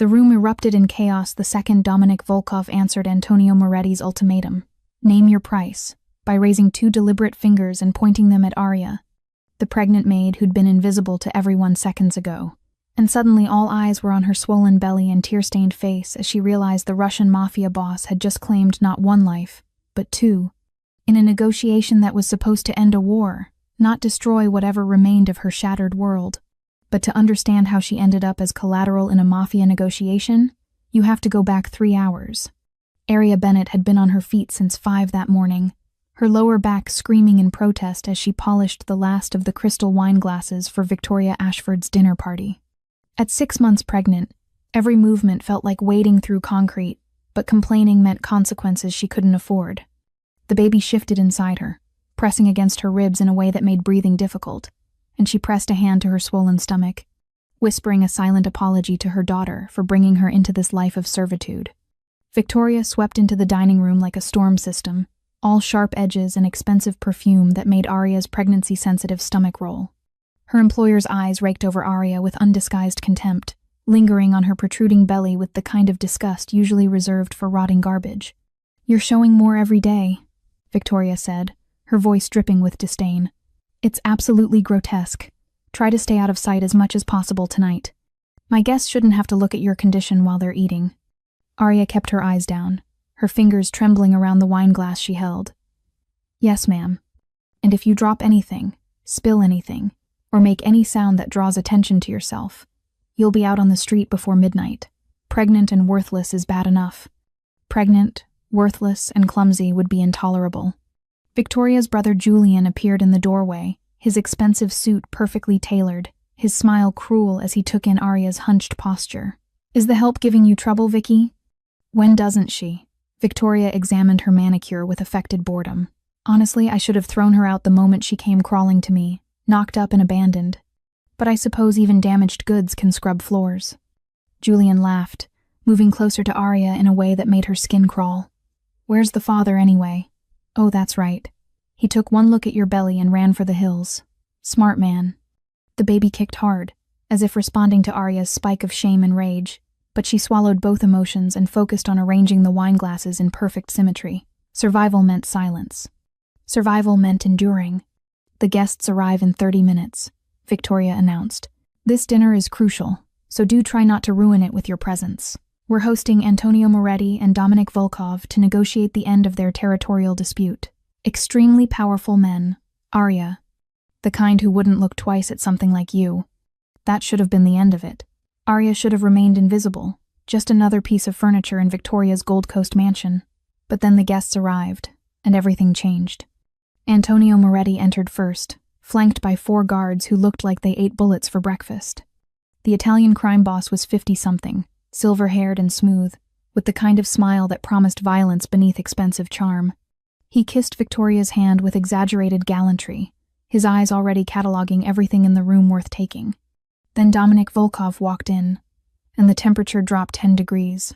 The room erupted in chaos the second Dominic Volkov answered Antonio Moretti's ultimatum. Name your price, by raising two deliberate fingers and pointing them at Arya, the pregnant maid who'd been invisible to everyone seconds ago. And suddenly all eyes were on her swollen belly and tear-stained face as she realized the Russian Mafia boss had just claimed not one life, but two, in a negotiation that was supposed to end a war, not destroy whatever remained of her shattered world. But to understand how she ended up as collateral in a Mafia negotiation, you have to go back 3 hours. Arya Bennett had been on her feet since 5 that morning, her lower back screaming in protest as she polished the last of the crystal wine glasses for Victoria Ashford's dinner party. At 6 months pregnant, every movement felt like wading through concrete, but complaining meant consequences she couldn't afford. The baby shifted inside her, pressing against her ribs in a way that made breathing difficult, and she pressed a hand to her swollen stomach, whispering a silent apology to her daughter for bringing her into this life of servitude. Victoria swept into the dining room like a storm system, all sharp edges and expensive perfume that made Arya's pregnancy-sensitive stomach roll. Her employer's eyes raked over Arya with undisguised contempt, lingering on her protruding belly with the kind of disgust usually reserved for rotting garbage. "You're showing more every day," Victoria said, her voice dripping with disdain. "It's absolutely grotesque. Try to stay out of sight as much as possible tonight. My guests shouldn't have to look at your condition while they're eating." Arya kept her eyes down, her fingers trembling around the wine glass she held. "Yes, ma'am. And if you drop anything, spill anything, or make any sound that draws attention to yourself, you'll be out on the street before midnight. Pregnant and worthless is bad enough. Pregnant, worthless, and clumsy would be intolerable." Victoria's brother Julian appeared in the doorway, his expensive suit perfectly tailored, his smile cruel as he took in Arya's hunched posture. "Is the help giving you trouble, Vicky?" "When doesn't she?" Victoria examined her manicure with affected boredom. "Honestly, I should have thrown her out the moment she came crawling to me, knocked up and abandoned. But I suppose even damaged goods can scrub floors." Julian laughed, moving closer to Arya in a way that made her skin crawl. "Where's the father, anyway?" "Oh, that's right. He took one look at your belly and ran for the hills. Smart man." The baby kicked hard, as if responding to Arya's spike of shame and rage, but she swallowed both emotions and focused on arranging the wine glasses in perfect symmetry. Survival meant silence. Survival meant enduring. "The guests arrive in 30 minutes, Victoria announced. "This dinner is crucial, so do try not to ruin it with your presence. We're hosting Antonio Moretti and Dominic Volkov to negotiate the end of their territorial dispute. Extremely powerful men, Arya. The kind who wouldn't look twice at something like you. That should have been the end of it. Arya should have remained invisible, just another piece of furniture in Victoria's Gold Coast mansion. But then the guests arrived, and everything changed. Antonio Moretti entered first, flanked by 4 guards who looked like they ate bullets for breakfast. The Italian crime boss was 50-something, silver-haired and smooth, with the kind of smile that promised violence beneath expensive charm. He kissed Victoria's hand with exaggerated gallantry, his eyes already cataloging everything in the room worth taking. Then Dominic Volkov walked in, and the temperature dropped 10 degrees.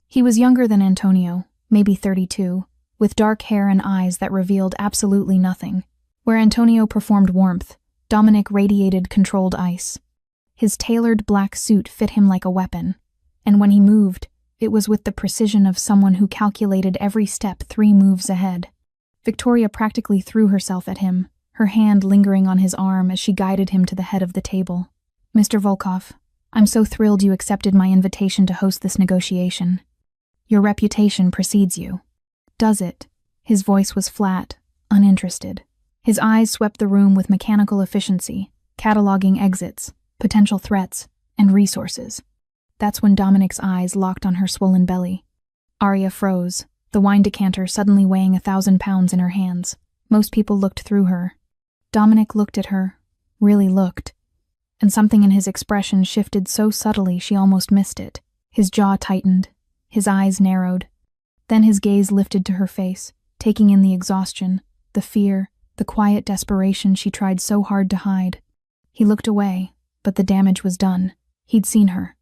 He was younger than Antonio, maybe 32, with dark hair and eyes that revealed absolutely nothing. Where Antonio performed warmth, Dominic radiated controlled ice. His tailored black suit fit him like a weapon, and when he moved, it was with the precision of someone who calculated every step 3 moves ahead. Victoria practically threw herself at him, her hand lingering on his arm as she guided him to the head of the table. "Mr. Volkov, I'm so thrilled you accepted my invitation to host this negotiation. Your reputation precedes you." "Does it?" His voice was flat, uninterested. His eyes swept the room with mechanical efficiency, cataloging exits, potential threats, and resources. That's when Dominic's eyes locked on her swollen belly. Arya froze, the wine decanter suddenly weighing 1,000 pounds in her hands. Most people looked through her. Dominic looked at her, really looked, and something in his expression shifted so subtly she almost missed it. His jaw tightened, his eyes narrowed. Then his gaze lifted to her face, taking in the exhaustion, the fear, the quiet desperation she tried so hard to hide. He looked away, but the damage was done. He'd seen her.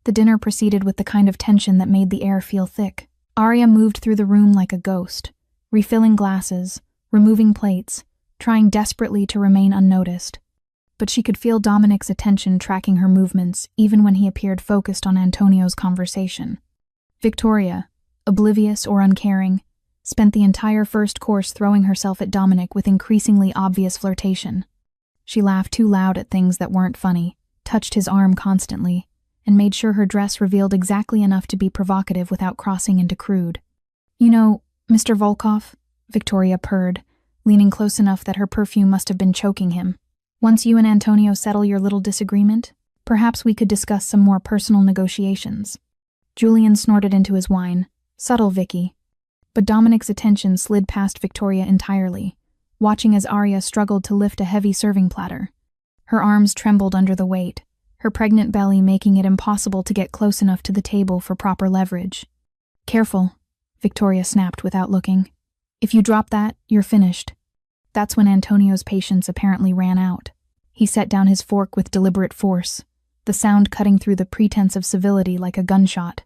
The dinner proceeded with the kind of tension that made the air feel thick. Arya moved through the room like a ghost, refilling glasses, removing plates, trying desperately to remain unnoticed. but she could feel Dominic's attention tracking her movements even when he appeared focused on Antonio's conversation. Victoria, oblivious or uncaring, spent the entire first course throwing herself at Dominic with increasingly obvious flirtation. She laughed too loud at things that weren't funny, touched his arm constantly, and made sure her dress revealed exactly enough to be provocative without crossing into crude. "You know, Mr. Volkov," Victoria purred, leaning close enough that her perfume must have been choking him. "Once you and Antonio settle your little disagreement, perhaps we could discuss some more personal negotiations." Julian snorted into his wine. Subtle, Vicky. But Dominic's attention slid past Victoria entirely, watching as Arya struggled to lift a heavy serving platter. Her arms trembled under the weight, her pregnant belly making it impossible to get close enough to the table for proper leverage. "Careful," Victoria snapped without looking. "If you drop that, you're finished." That's when Antonio's patience apparently ran out. He set down his fork with deliberate force, the sound cutting through the pretense of civility like a gunshot.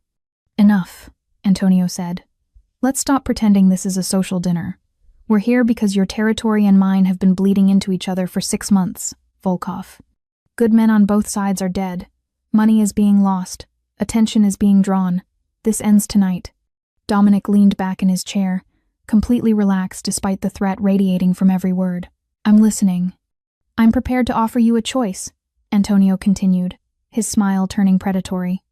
"Enough," Antonio said. "Let's stop pretending this is a social dinner. We're here because your territory and mine have been bleeding into each other for 6 months, Volkov. Good men on both sides are dead. Money is being lost. Attention is being drawn. This ends tonight." Dominic leaned back in his chair, completely relaxed despite the threat radiating from every word. "I'm listening." "I'm prepared to offer you a choice," Antonio continued, his smile turning predatory.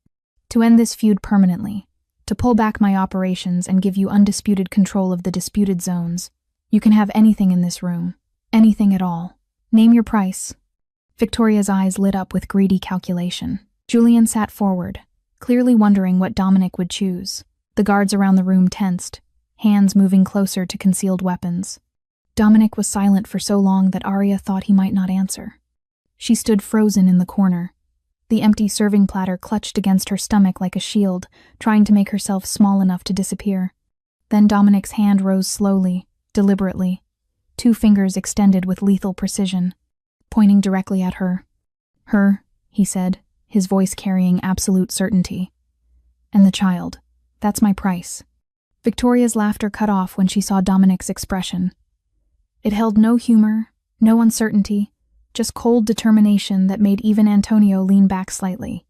"To end this feud permanently, to pull back my operations and give you undisputed control of the disputed zones. You can have anything in this room. Anything at all. Name your price." Victoria's eyes lit up with greedy calculation. Julian sat forward, clearly wondering what Dominic would choose. The guards around the room tensed, hands moving closer to concealed weapons. Dominic was silent for so long that Arya thought he might not answer. She stood frozen in the corner, the empty serving platter clutched against her stomach like a shield, trying to make herself small enough to disappear. Then Dominic's hand rose slowly, deliberately, 2 fingers extended with lethal precision, pointing directly at her. "Her," he said, his voice carrying absolute certainty. "And the child. That's my price." Victoria's laughter cut off when she saw Dominic's expression. It held no humor, no uncertainty, just cold determination that made even Antonio lean back slightly.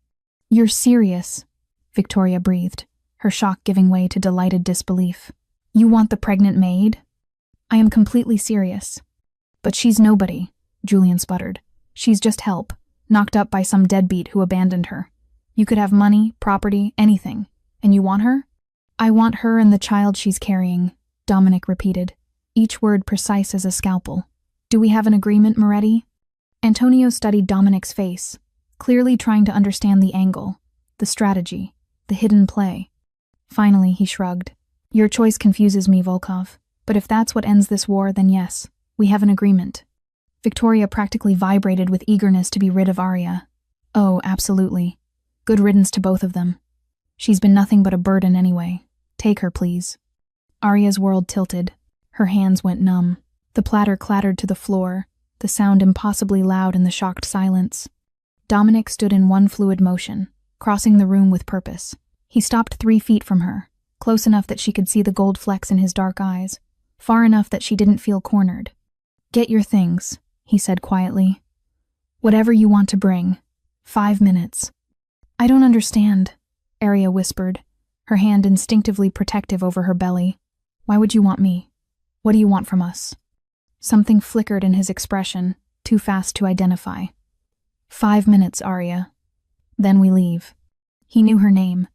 "You're serious," Victoria breathed, her shock giving way to delighted disbelief. "You want the pregnant maid?" "I am completely serious." "But she's nobody," Julian sputtered. "She's just help, knocked up by some deadbeat who abandoned her. You could have money, property, anything. And you want her?" "I want her and the child she's carrying," Dominic repeated, each word precise as a scalpel. "Do we have an agreement, Moretti?" Antonio studied Dominic's face, clearly trying to understand the angle, the strategy, the hidden play. Finally, he shrugged. "Your choice confuses me, Volkov, but if that's what ends this war, then yes, we have an agreement." Victoria practically vibrated with eagerness to be rid of Arya. "Oh, absolutely. Good riddance to both of them. She's been nothing but a burden anyway. Take her, please." Arya's world tilted. Her hands went numb. The platter clattered to the floor, the sound impossibly loud in the shocked silence. Dominic stood in one fluid motion, crossing the room with purpose. He stopped 3 feet from her, close enough that she could see the gold flecks in his dark eyes, far enough that she didn't feel cornered. "Get your things," he said quietly. "Whatever you want to bring. 5 minutes." "I don't understand," Arya whispered, her hand instinctively protective over her belly. "Why would you want me? What do you want from us?" Something flickered in his expression, too fast to identify. 5 minutes, Arya. Then we leave." He knew her name.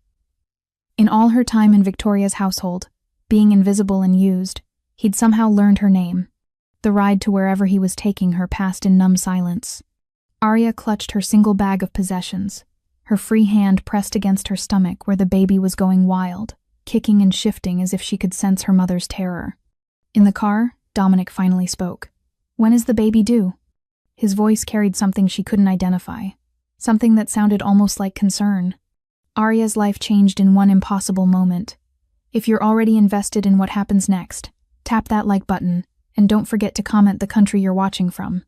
In all her time in Victoria's household, being invisible and used, he'd somehow learned her name. The ride to wherever he was taking her passed in numb silence. Arya clutched her single bag of possessions, her free hand pressed against her stomach where the baby was going wild, kicking and shifting as if she could sense her mother's terror. In the car, Dominic finally spoke. "When is the baby due?" His voice carried something she couldn't identify, something that sounded almost like concern. Arya's life changed in one impossible moment. If you're already invested in what happens next, tap that like button, and don't forget to comment the country you're watching from.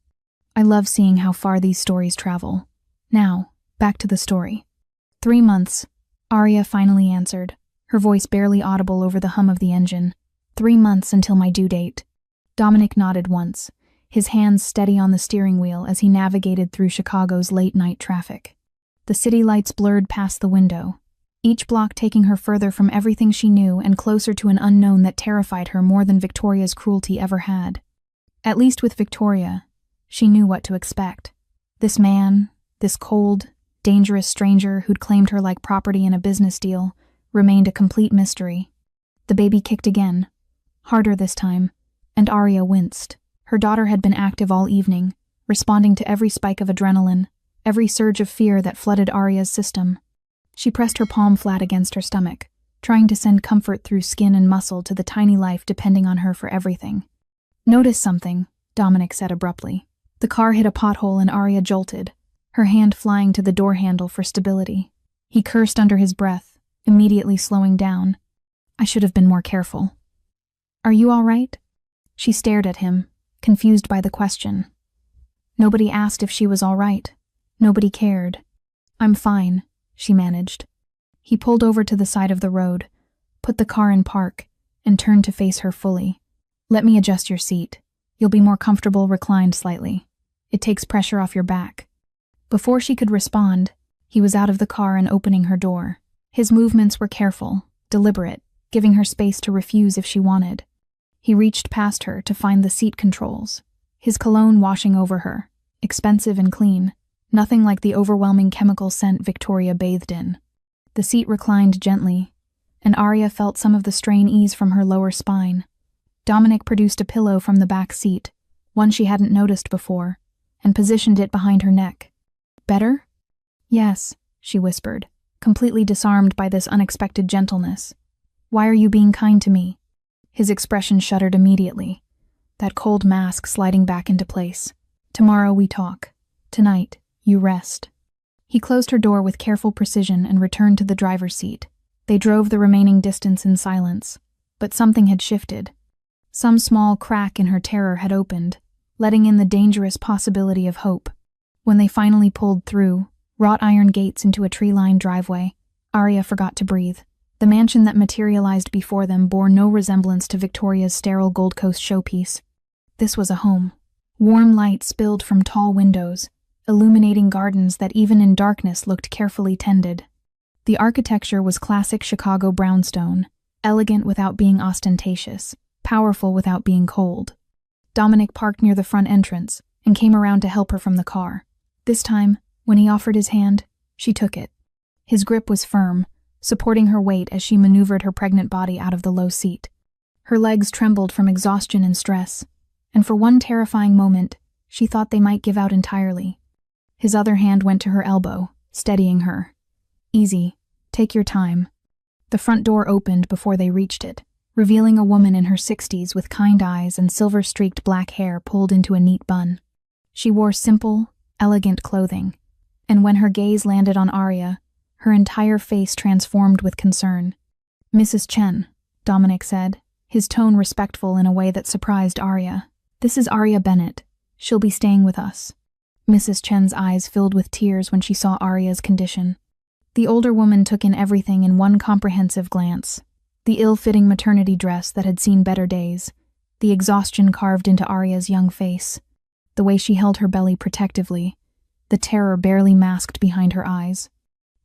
I love seeing how far these stories travel. Now, back to the story. 3 months, Arya finally answered, her voice barely audible over the hum of the engine. 3 months until my due date. Dominic nodded once, his hands steady on the steering wheel as he navigated through Chicago's late-night traffic. The city lights blurred past the window, each block taking her further from everything she knew and closer to an unknown that terrified her more than Victoria's cruelty ever had. At least with Victoria, she knew what to expect. This man, this cold, dangerous stranger who'd claimed her like property in a business deal, remained a complete mystery. The baby kicked again, harder this time, and Arya winced. Her daughter had been active all evening, responding to every spike of adrenaline, every surge of fear that flooded Arya's system. She pressed her palm flat against her stomach, trying to send comfort through skin and muscle to the tiny life depending on her for everything. "Notice something," Dominic said abruptly. The car hit a pothole and Arya jolted, her hand flying to the door handle for stability. He cursed under his breath, immediately slowing down. "I should have been more careful." "Are you all right?" She stared at him, confused by the question. Nobody asked if she was all right. Nobody cared. "I'm fine," she managed. He pulled over to the side of the road, put the car in park, and turned to face her fully. "Let me adjust your seat. You'll be more comfortable reclined slightly. It takes pressure off your back." Before she could respond, he was out of the car and opening her door. His movements were careful, deliberate, giving her space to refuse if she wanted. He reached past her to find the seat controls, his cologne washing over her, expensive and clean, nothing like the overwhelming chemical scent Victoria bathed in. The seat reclined gently, and Arya felt some of the strain ease from her lower spine. Dominic produced a pillow from the back seat, one she hadn't noticed before, and positioned it behind her neck. "Better?" "Yes," she whispered, completely disarmed by this unexpected gentleness. "Why are you being kind to me?" His expression shuddered immediately, that cold mask sliding back into place. "Tomorrow we talk. Tonight, you rest." He closed her door with careful precision and returned to the driver's seat. They drove the remaining distance in silence, but something had shifted. Some small crack in her terror had opened, letting in the dangerous possibility of hope. When they finally pulled through, wrought iron gates into a tree-lined driveway, Arya forgot to breathe. The mansion that materialized before them bore no resemblance to Victoria's sterile Gold Coast showpiece. This was a home. Warm light spilled from tall windows, illuminating gardens that even in darkness looked carefully tended. The architecture was classic Chicago brownstone, elegant without being ostentatious, powerful without being cold. Dominic parked near the front entrance and came around to help her from the car. This time, when he offered his hand, she took it. His grip was firm, supporting her weight as she maneuvered her pregnant body out of the low seat. Her legs trembled from exhaustion and stress, and for one terrifying moment, she thought they might give out entirely. His other hand went to her elbow, steadying her. "Easy. Take your time." The front door opened before they reached it, revealing a woman in her 60s with kind eyes and silver-streaked black hair pulled into a neat bun. She wore simple, elegant clothing, and when her gaze landed on Arya, her entire face transformed with concern. "Mrs. Chen," Dominic said, his tone respectful in a way that surprised Arya. "This is Arya Bennett. She'll be staying with us." Mrs. Chen's eyes filled with tears when she saw Arya's condition. The older woman took in everything in one comprehensive glance. The ill-fitting maternity dress that had seen better days, the exhaustion carved into Arya's young face, the way she held her belly protectively, the terror barely masked behind her eyes.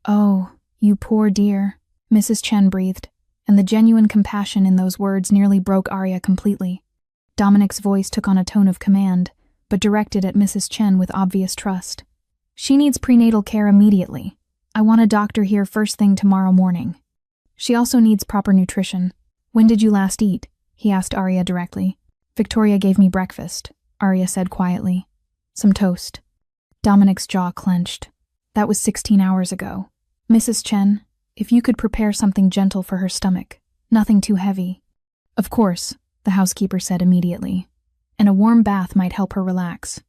"Oh, you poor dear," Mrs. Chen breathed, and the genuine compassion in those words nearly broke Arya completely. Dominic's voice took on a tone of command, but directed at Mrs. Chen with obvious trust. "She needs prenatal care immediately. I want a doctor here first thing tomorrow morning. She also needs proper nutrition. When did you last eat?" he asked Arya directly. "Victoria gave me breakfast," Arya said quietly. "Some toast." Dominic's jaw clenched. "That was 16 hours ago. Mrs. Chen, if you could prepare something gentle for her stomach, nothing too heavy." "Of course," the housekeeper said immediately, "and a warm bath might help her relax."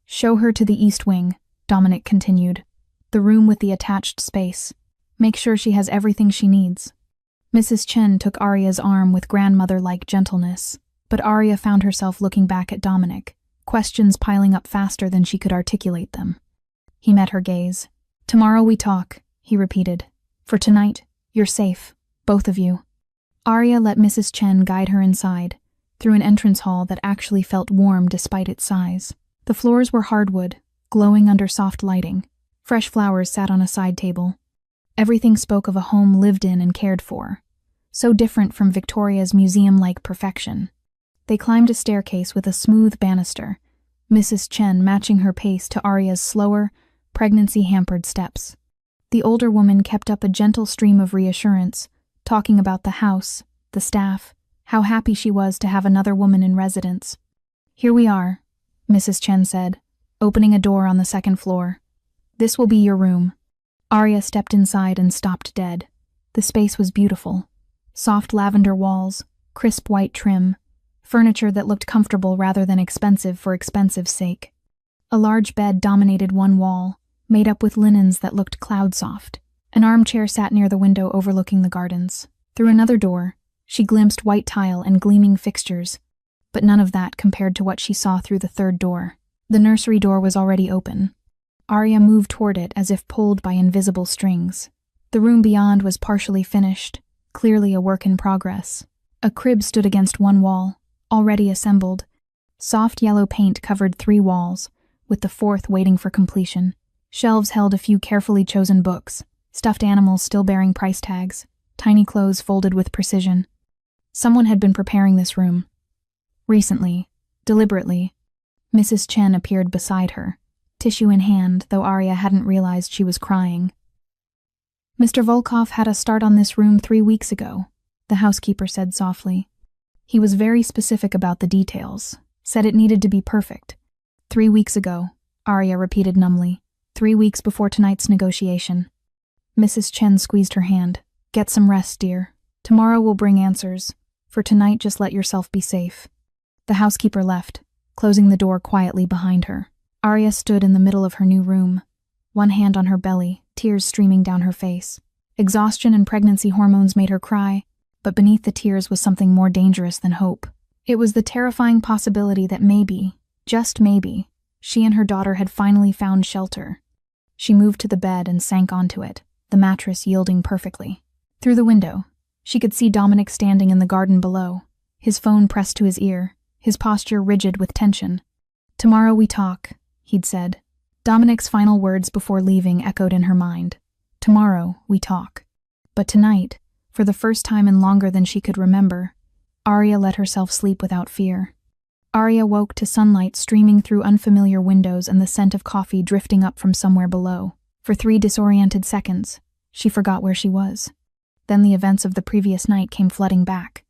"Show her to the East Wing," Dominic continued, "the room with the attached space. Make sure she has everything she needs." Mrs. Chen took Arya's arm with grandmother-like gentleness, but Arya found herself looking back at Dominic, questions piling up faster than she could articulate them. He met her gaze. "Tomorrow we talk," he repeated. "For tonight, you're safe, both of you." Arya let Mrs. Chen guide her inside, through an entrance hall that actually felt warm despite its size. The floors were hardwood, glowing under soft lighting. Fresh flowers sat on a side table. Everything spoke of a home lived in and cared for, so different from Victoria's museum-like perfection. They climbed a staircase with a smooth banister, Mrs. Chen matching her pace to Arya's slower, pregnancy-hampered steps. The older woman kept up a gentle stream of reassurance, talking about the house, the staff, how happy she was to have another woman in residence. "Here we are," Mrs. Chen said, opening a door on the second floor. "This will be your room." Arya stepped inside and stopped dead. The space was beautiful. Soft lavender walls, crisp white trim, furniture that looked comfortable rather than expensive for expensive's sake. A large bed dominated one wall, made up with linens that looked cloud-soft. An armchair sat near the window overlooking the gardens. Through another door, she glimpsed white tile and gleaming fixtures, but none of that compared to what she saw through the third door. The nursery door was already open. Arya moved toward it as if pulled by invisible strings. The room beyond was partially finished, clearly a work in progress. A crib stood against one wall, already assembled. Soft yellow paint covered 3 walls, with the 4th waiting for completion. Shelves held a few carefully chosen books, stuffed animals still bearing price tags, tiny clothes folded with precision. Someone had been preparing this room. Recently, deliberately. Mrs. Chen appeared beside her, tissue in hand, though Arya hadn't realized she was crying. "Mr. Volkov had us start on this room 3 weeks ago," the housekeeper said softly. "He was very specific about the details, said it needed to be perfect." 3 weeks ago, Arya repeated numbly. 3 weeks before tonight's negotiation. Mrs. Chen squeezed her hand. "Get some rest, dear. Tomorrow will bring answers. For tonight, just let yourself be safe." The housekeeper left, closing the door quietly behind her. Arya stood in the middle of her new room, one hand on her belly, tears streaming down her face. Exhaustion and pregnancy hormones made her cry, but beneath the tears was something more dangerous than hope. It was the terrifying possibility that maybe, just maybe, she and her daughter had finally found shelter. She moved to the bed and sank onto it, the mattress yielding perfectly. Through the window, she could see Dominic standing in the garden below, his phone pressed to his ear, his posture rigid with tension. "Tomorrow we talk," he'd said. Dominic's final words before leaving echoed in her mind. "Tomorrow we talk." But tonight, for the first time in longer than she could remember, Arya let herself sleep without fear. Arya woke to sunlight streaming through unfamiliar windows and the scent of coffee drifting up from somewhere below. For 3 disoriented seconds, she forgot where she was. Then the events of the previous night came flooding back.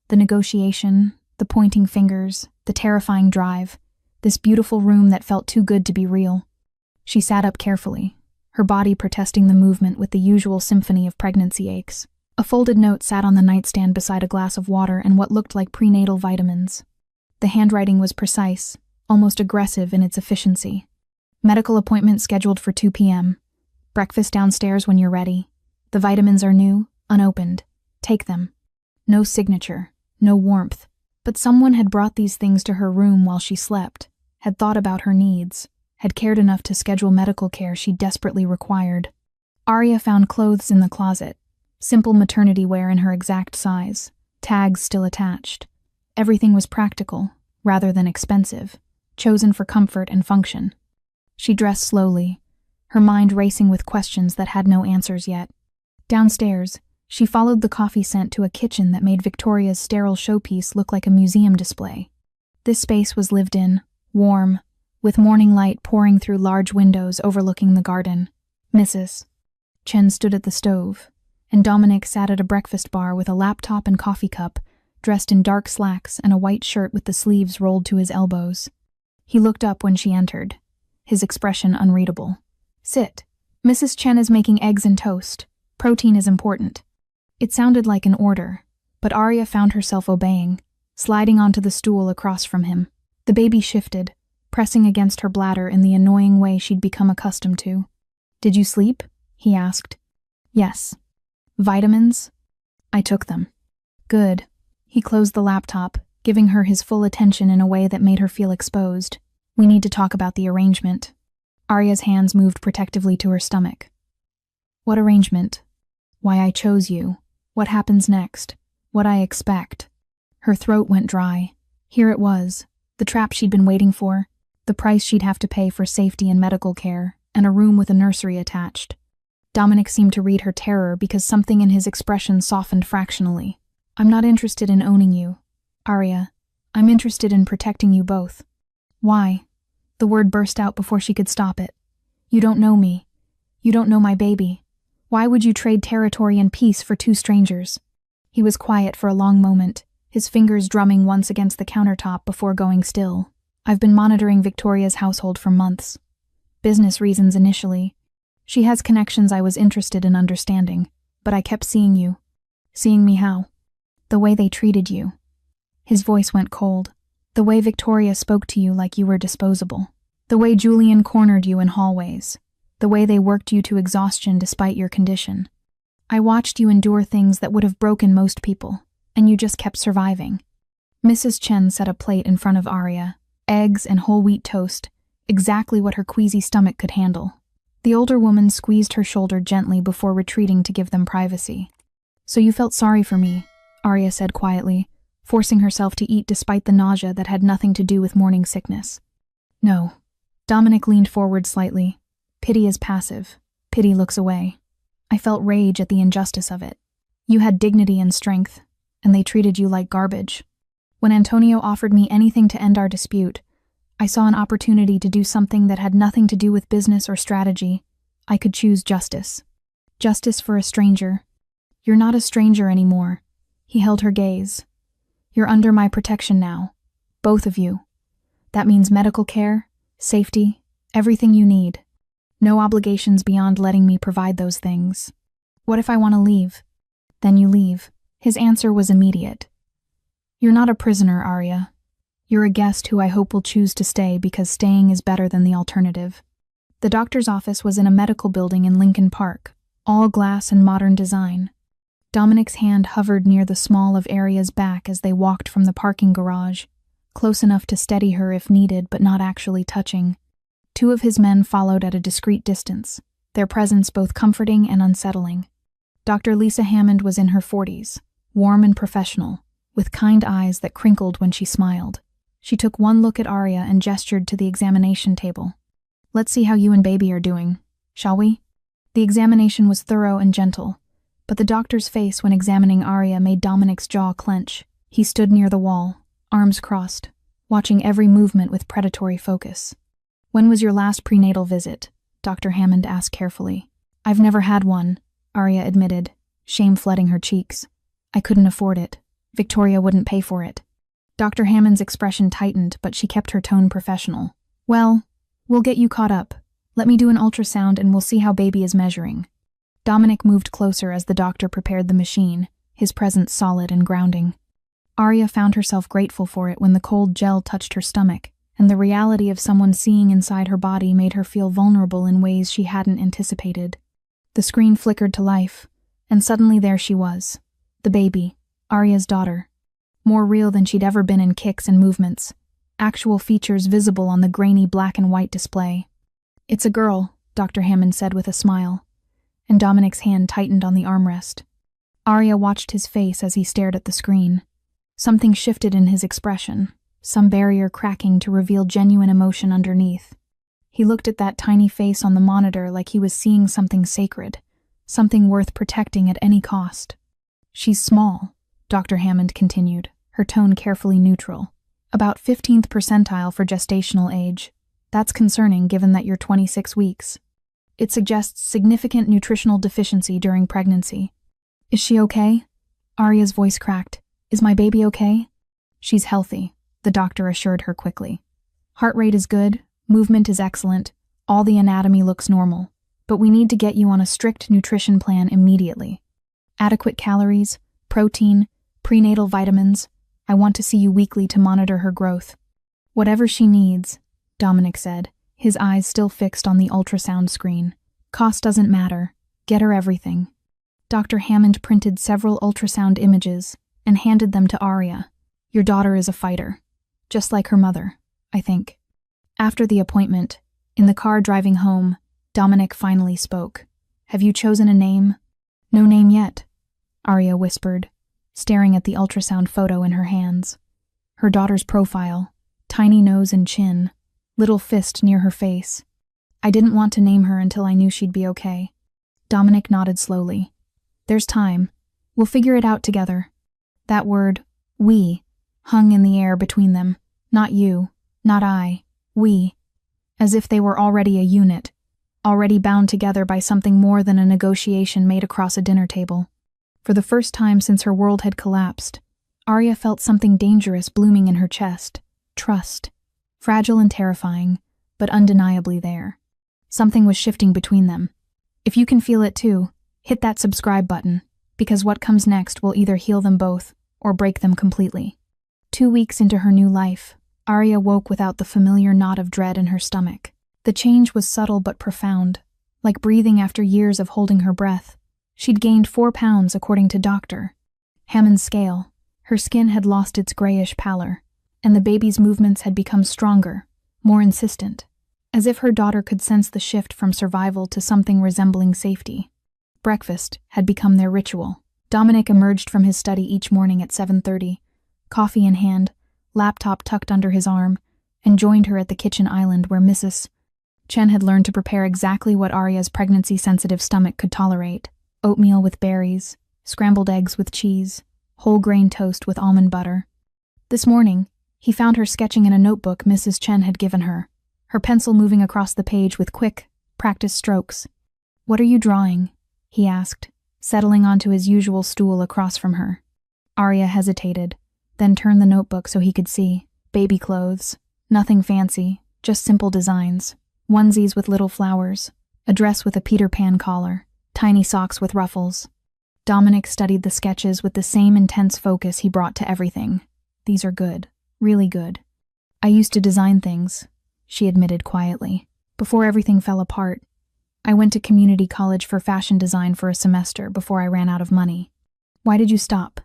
The negotiation, the pointing fingers, the terrifying drive, this beautiful room that felt too good to be real. She sat up carefully, her body protesting the movement with the usual symphony of pregnancy aches. A folded note sat on the nightstand beside a glass of water and what looked like prenatal vitamins. The handwriting was precise, almost aggressive in its efficiency. "Medical appointment scheduled for 2 p.m. Breakfast downstairs when you're ready. The vitamins are new, unopened. Take them." No signature, no warmth, but someone had brought these things to her room while she slept, had thought about her needs, had cared enough to schedule medical care she desperately required. Arya found clothes in the closet, simple maternity wear in her exact size, tags still attached. Everything was practical, rather than expensive, chosen for comfort and function. She dressed slowly, her mind racing with questions that had no answers yet. Downstairs, she followed the coffee scent to a kitchen that made Victoria's sterile showpiece look like a museum display. This space was lived in, warm, with morning light pouring through large windows overlooking the garden. Mrs. Chen stood at the stove, and Dominic sat at a breakfast bar with a laptop and coffee cup, dressed in dark slacks and a white shirt with the sleeves rolled to his elbows. He looked up when she entered, his expression unreadable. "Sit. Mrs. Chen is making eggs and toast. Protein is important." It sounded like an order, but Arya found herself obeying, sliding onto the stool across from him. The baby shifted, pressing against her bladder in the annoying way she'd become accustomed to. "Did you sleep?" he asked. "Yes." "Vitamins?" "I took them." "Good." He closed the laptop, giving her his full attention in a way that made her feel exposed. "We need to talk about the arrangement." Arya's hands moved protectively to her stomach. "What arrangement?" "Why I chose you. What happens next. What I expect." Her throat went dry, Here it was, the trap she'd been waiting for, the price she'd have to pay for safety and medical care, and a room with a nursery attached. Dominic seemed to read her terror because something in his expression softened fractionally. I'm not interested in owning you, Arya. I'm interested in protecting you both. Why? The word burst out before she could stop it. You don't know me. You don't know my baby. Why would you trade territory and peace for two strangers? He was quiet for a long moment, his fingers drumming once against the countertop before going still. I've been monitoring Victoria's household for months. Business reasons initially. She has connections I was interested in understanding, but I kept seeing you. Seeing me how? The way they treated you. His voice went cold. The way Victoria spoke to you like you were disposable. The way Julian cornered you in hallways. The way they worked you to exhaustion despite your condition. I watched you endure things that would have broken most people, and you just kept surviving. Mrs. Chen set a plate in front of Arya, eggs and whole wheat toast, exactly what her queasy stomach could handle. The older woman squeezed her shoulder gently before retreating to give them privacy. So you felt sorry for me, Arya said quietly, forcing herself to eat despite the nausea that had nothing to do with morning sickness. No. Dominic leaned forward slightly. Pity is passive. Pity looks away. I felt rage at the injustice of it. You had dignity and strength, and they treated you like garbage. When Antonio offered me anything to end our dispute, I saw an opportunity to do something that had nothing to do with business or strategy. I could choose justice. Justice for a stranger. You're not a stranger anymore. He held her gaze. You're under my protection now. Both of you. That means medical care, safety, everything you need. No obligations beyond letting me provide those things. What if I want to leave? Then you leave. His answer was immediate. You're not a prisoner, Arya. You're a guest who I hope will choose to stay because staying is better than the alternative. The doctor's office was in a medical building in Lincoln Park, all glass and modern design. Dominic's hand hovered near the small of Arya's back as they walked from the parking garage, close enough to steady her if needed but not actually touching. Two of his men followed at a discreet distance, their presence both comforting and unsettling. Dr. Lisa Hammond was in her 40s, warm and professional, with kind eyes that crinkled when she smiled. She took one look at Arya and gestured to the examination table. Let's see how you and baby are doing, shall we? The examination was thorough and gentle, but the doctor's face when examining Arya made Dominic's jaw clench. He stood near the wall, arms crossed, watching every movement with predatory focus. When was your last prenatal visit? Dr. Hammond asked carefully. I've never had one, Arya admitted, shame flooding her cheeks. I couldn't afford it. Victoria wouldn't pay for it. Dr. Hammond's expression tightened, but she kept her tone professional. Well, we'll get you caught up. Let me do an ultrasound and we'll see how baby is measuring. Dominic moved closer as the doctor prepared the machine, his presence solid and grounding. Arya found herself grateful for it when the cold gel touched her stomach, and the reality of someone seeing inside her body made her feel vulnerable in ways she hadn't anticipated. The screen flickered to life, and suddenly there she was. The baby, Arya's daughter. More real than she'd ever been in kicks and movements. Actual features visible on the grainy black and white display. It's a girl, Dr. Hammond said with a smile, and Dominic's hand tightened on the armrest. Arya watched his face as he stared at the screen. Something shifted in his expression, some barrier cracking to reveal genuine emotion underneath. He looked at that tiny face on the monitor like he was seeing something sacred, something worth protecting at any cost. She's small, Dr. Hammond continued, her tone carefully neutral. About 15th percentile for gestational age. That's concerning given that you're 26 weeks. It suggests significant nutritional deficiency during pregnancy. Is she okay? Arya's voice cracked. Is my baby okay? She's healthy, the doctor assured her quickly. Heart rate is good, movement is excellent, all the anatomy looks normal, but we need to get you on a strict nutrition plan immediately. Adequate calories, protein, prenatal vitamins. I want to see you weekly to monitor her growth. Whatever she needs, Dominic said, his eyes still fixed on the ultrasound screen. Cost doesn't matter. Get her everything. Dr. Hammond printed several ultrasound images and handed them to Arya. Your daughter is a fighter. Just like her mother, I think. After the appointment, in the car driving home, Dominic finally spoke. Have you chosen a name? No name yet, Arya whispered, staring at the ultrasound photo in her hands. Her daughter's profile, tiny nose and chin, little fist near her face. I didn't want to name her until I knew she'd be okay. Dominic nodded slowly. There's time. We'll figure it out together. That word, we, hung in the air between them. Not you, not I, we. As if they were already a unit, already bound together by something more than a negotiation made across a dinner table. For the first time since her world had collapsed, Arya felt something dangerous blooming in her chest. Trust. Fragile and terrifying, but undeniably there. Something was shifting between them. If you can feel it too, hit that subscribe button, because what comes next will either heal them both or break them completely. 2 weeks into her new life, Arya woke without the familiar knot of dread in her stomach. The change was subtle but profound, like breathing after years of holding her breath. She'd gained 4 pounds according to Dr. Hammond's scale. Her skin had lost its grayish pallor, and the baby's movements had become stronger, more insistent, as if her daughter could sense the shift from survival to something resembling safety. Breakfast had become their ritual. Dominic emerged from his study each morning at 7:30, coffee in hand, laptop tucked under his arm, and joined her at the kitchen island where Mrs. Chen had learned to prepare exactly what Arya's pregnancy-sensitive stomach could tolerate: oatmeal with berries, scrambled eggs with cheese, whole grain toast with almond butter. This morning, he found her sketching in a notebook Mrs. Chen had given her pencil moving across the page with quick, practiced strokes. "What are you drawing?" he asked, settling onto his usual stool across from her. Arya hesitated, then turned the notebook so he could see. Baby clothes. Nothing fancy, just simple designs. Onesies with little flowers, a dress with a Peter Pan collar, tiny socks with ruffles. Dominic studied the sketches with the same intense focus he brought to everything. "These are good, really good. I used to design things," she admitted quietly, "before everything fell apart. I went to community college for fashion design for a semester before I ran out of money." "Why did you stop?"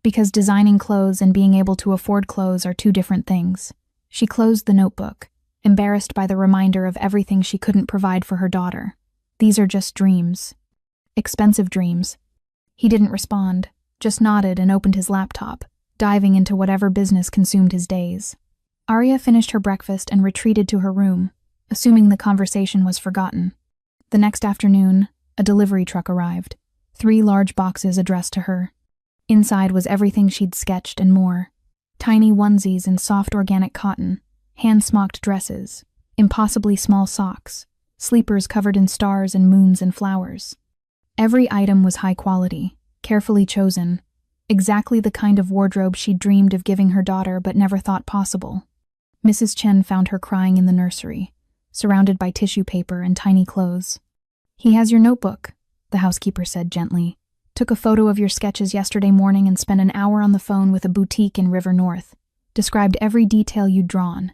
"Because designing clothes and being able to afford clothes are 2 different things." She closed the notebook, embarrassed by the reminder of everything she couldn't provide for her daughter. "These are just dreams. Expensive dreams." He didn't respond, just nodded and opened his laptop, diving into whatever business consumed his days. Arya finished her breakfast and retreated to her room, assuming the conversation was forgotten. The next afternoon, a delivery truck arrived, 3 large boxes addressed to her. Inside was everything she'd sketched and more. Tiny onesies in soft organic cotton, hand-smocked dresses, impossibly small socks, sleepers covered in stars and moons and flowers. Every item was high quality, carefully chosen, exactly the kind of wardrobe she'd dreamed of giving her daughter but never thought possible. Mrs. Chen found her crying in the nursery, surrounded by tissue paper and tiny clothes. "He has your notebook," the housekeeper said gently. "Took a photo of your sketches yesterday morning and spent an hour on the phone with a boutique in River North. Described every detail you'd drawn."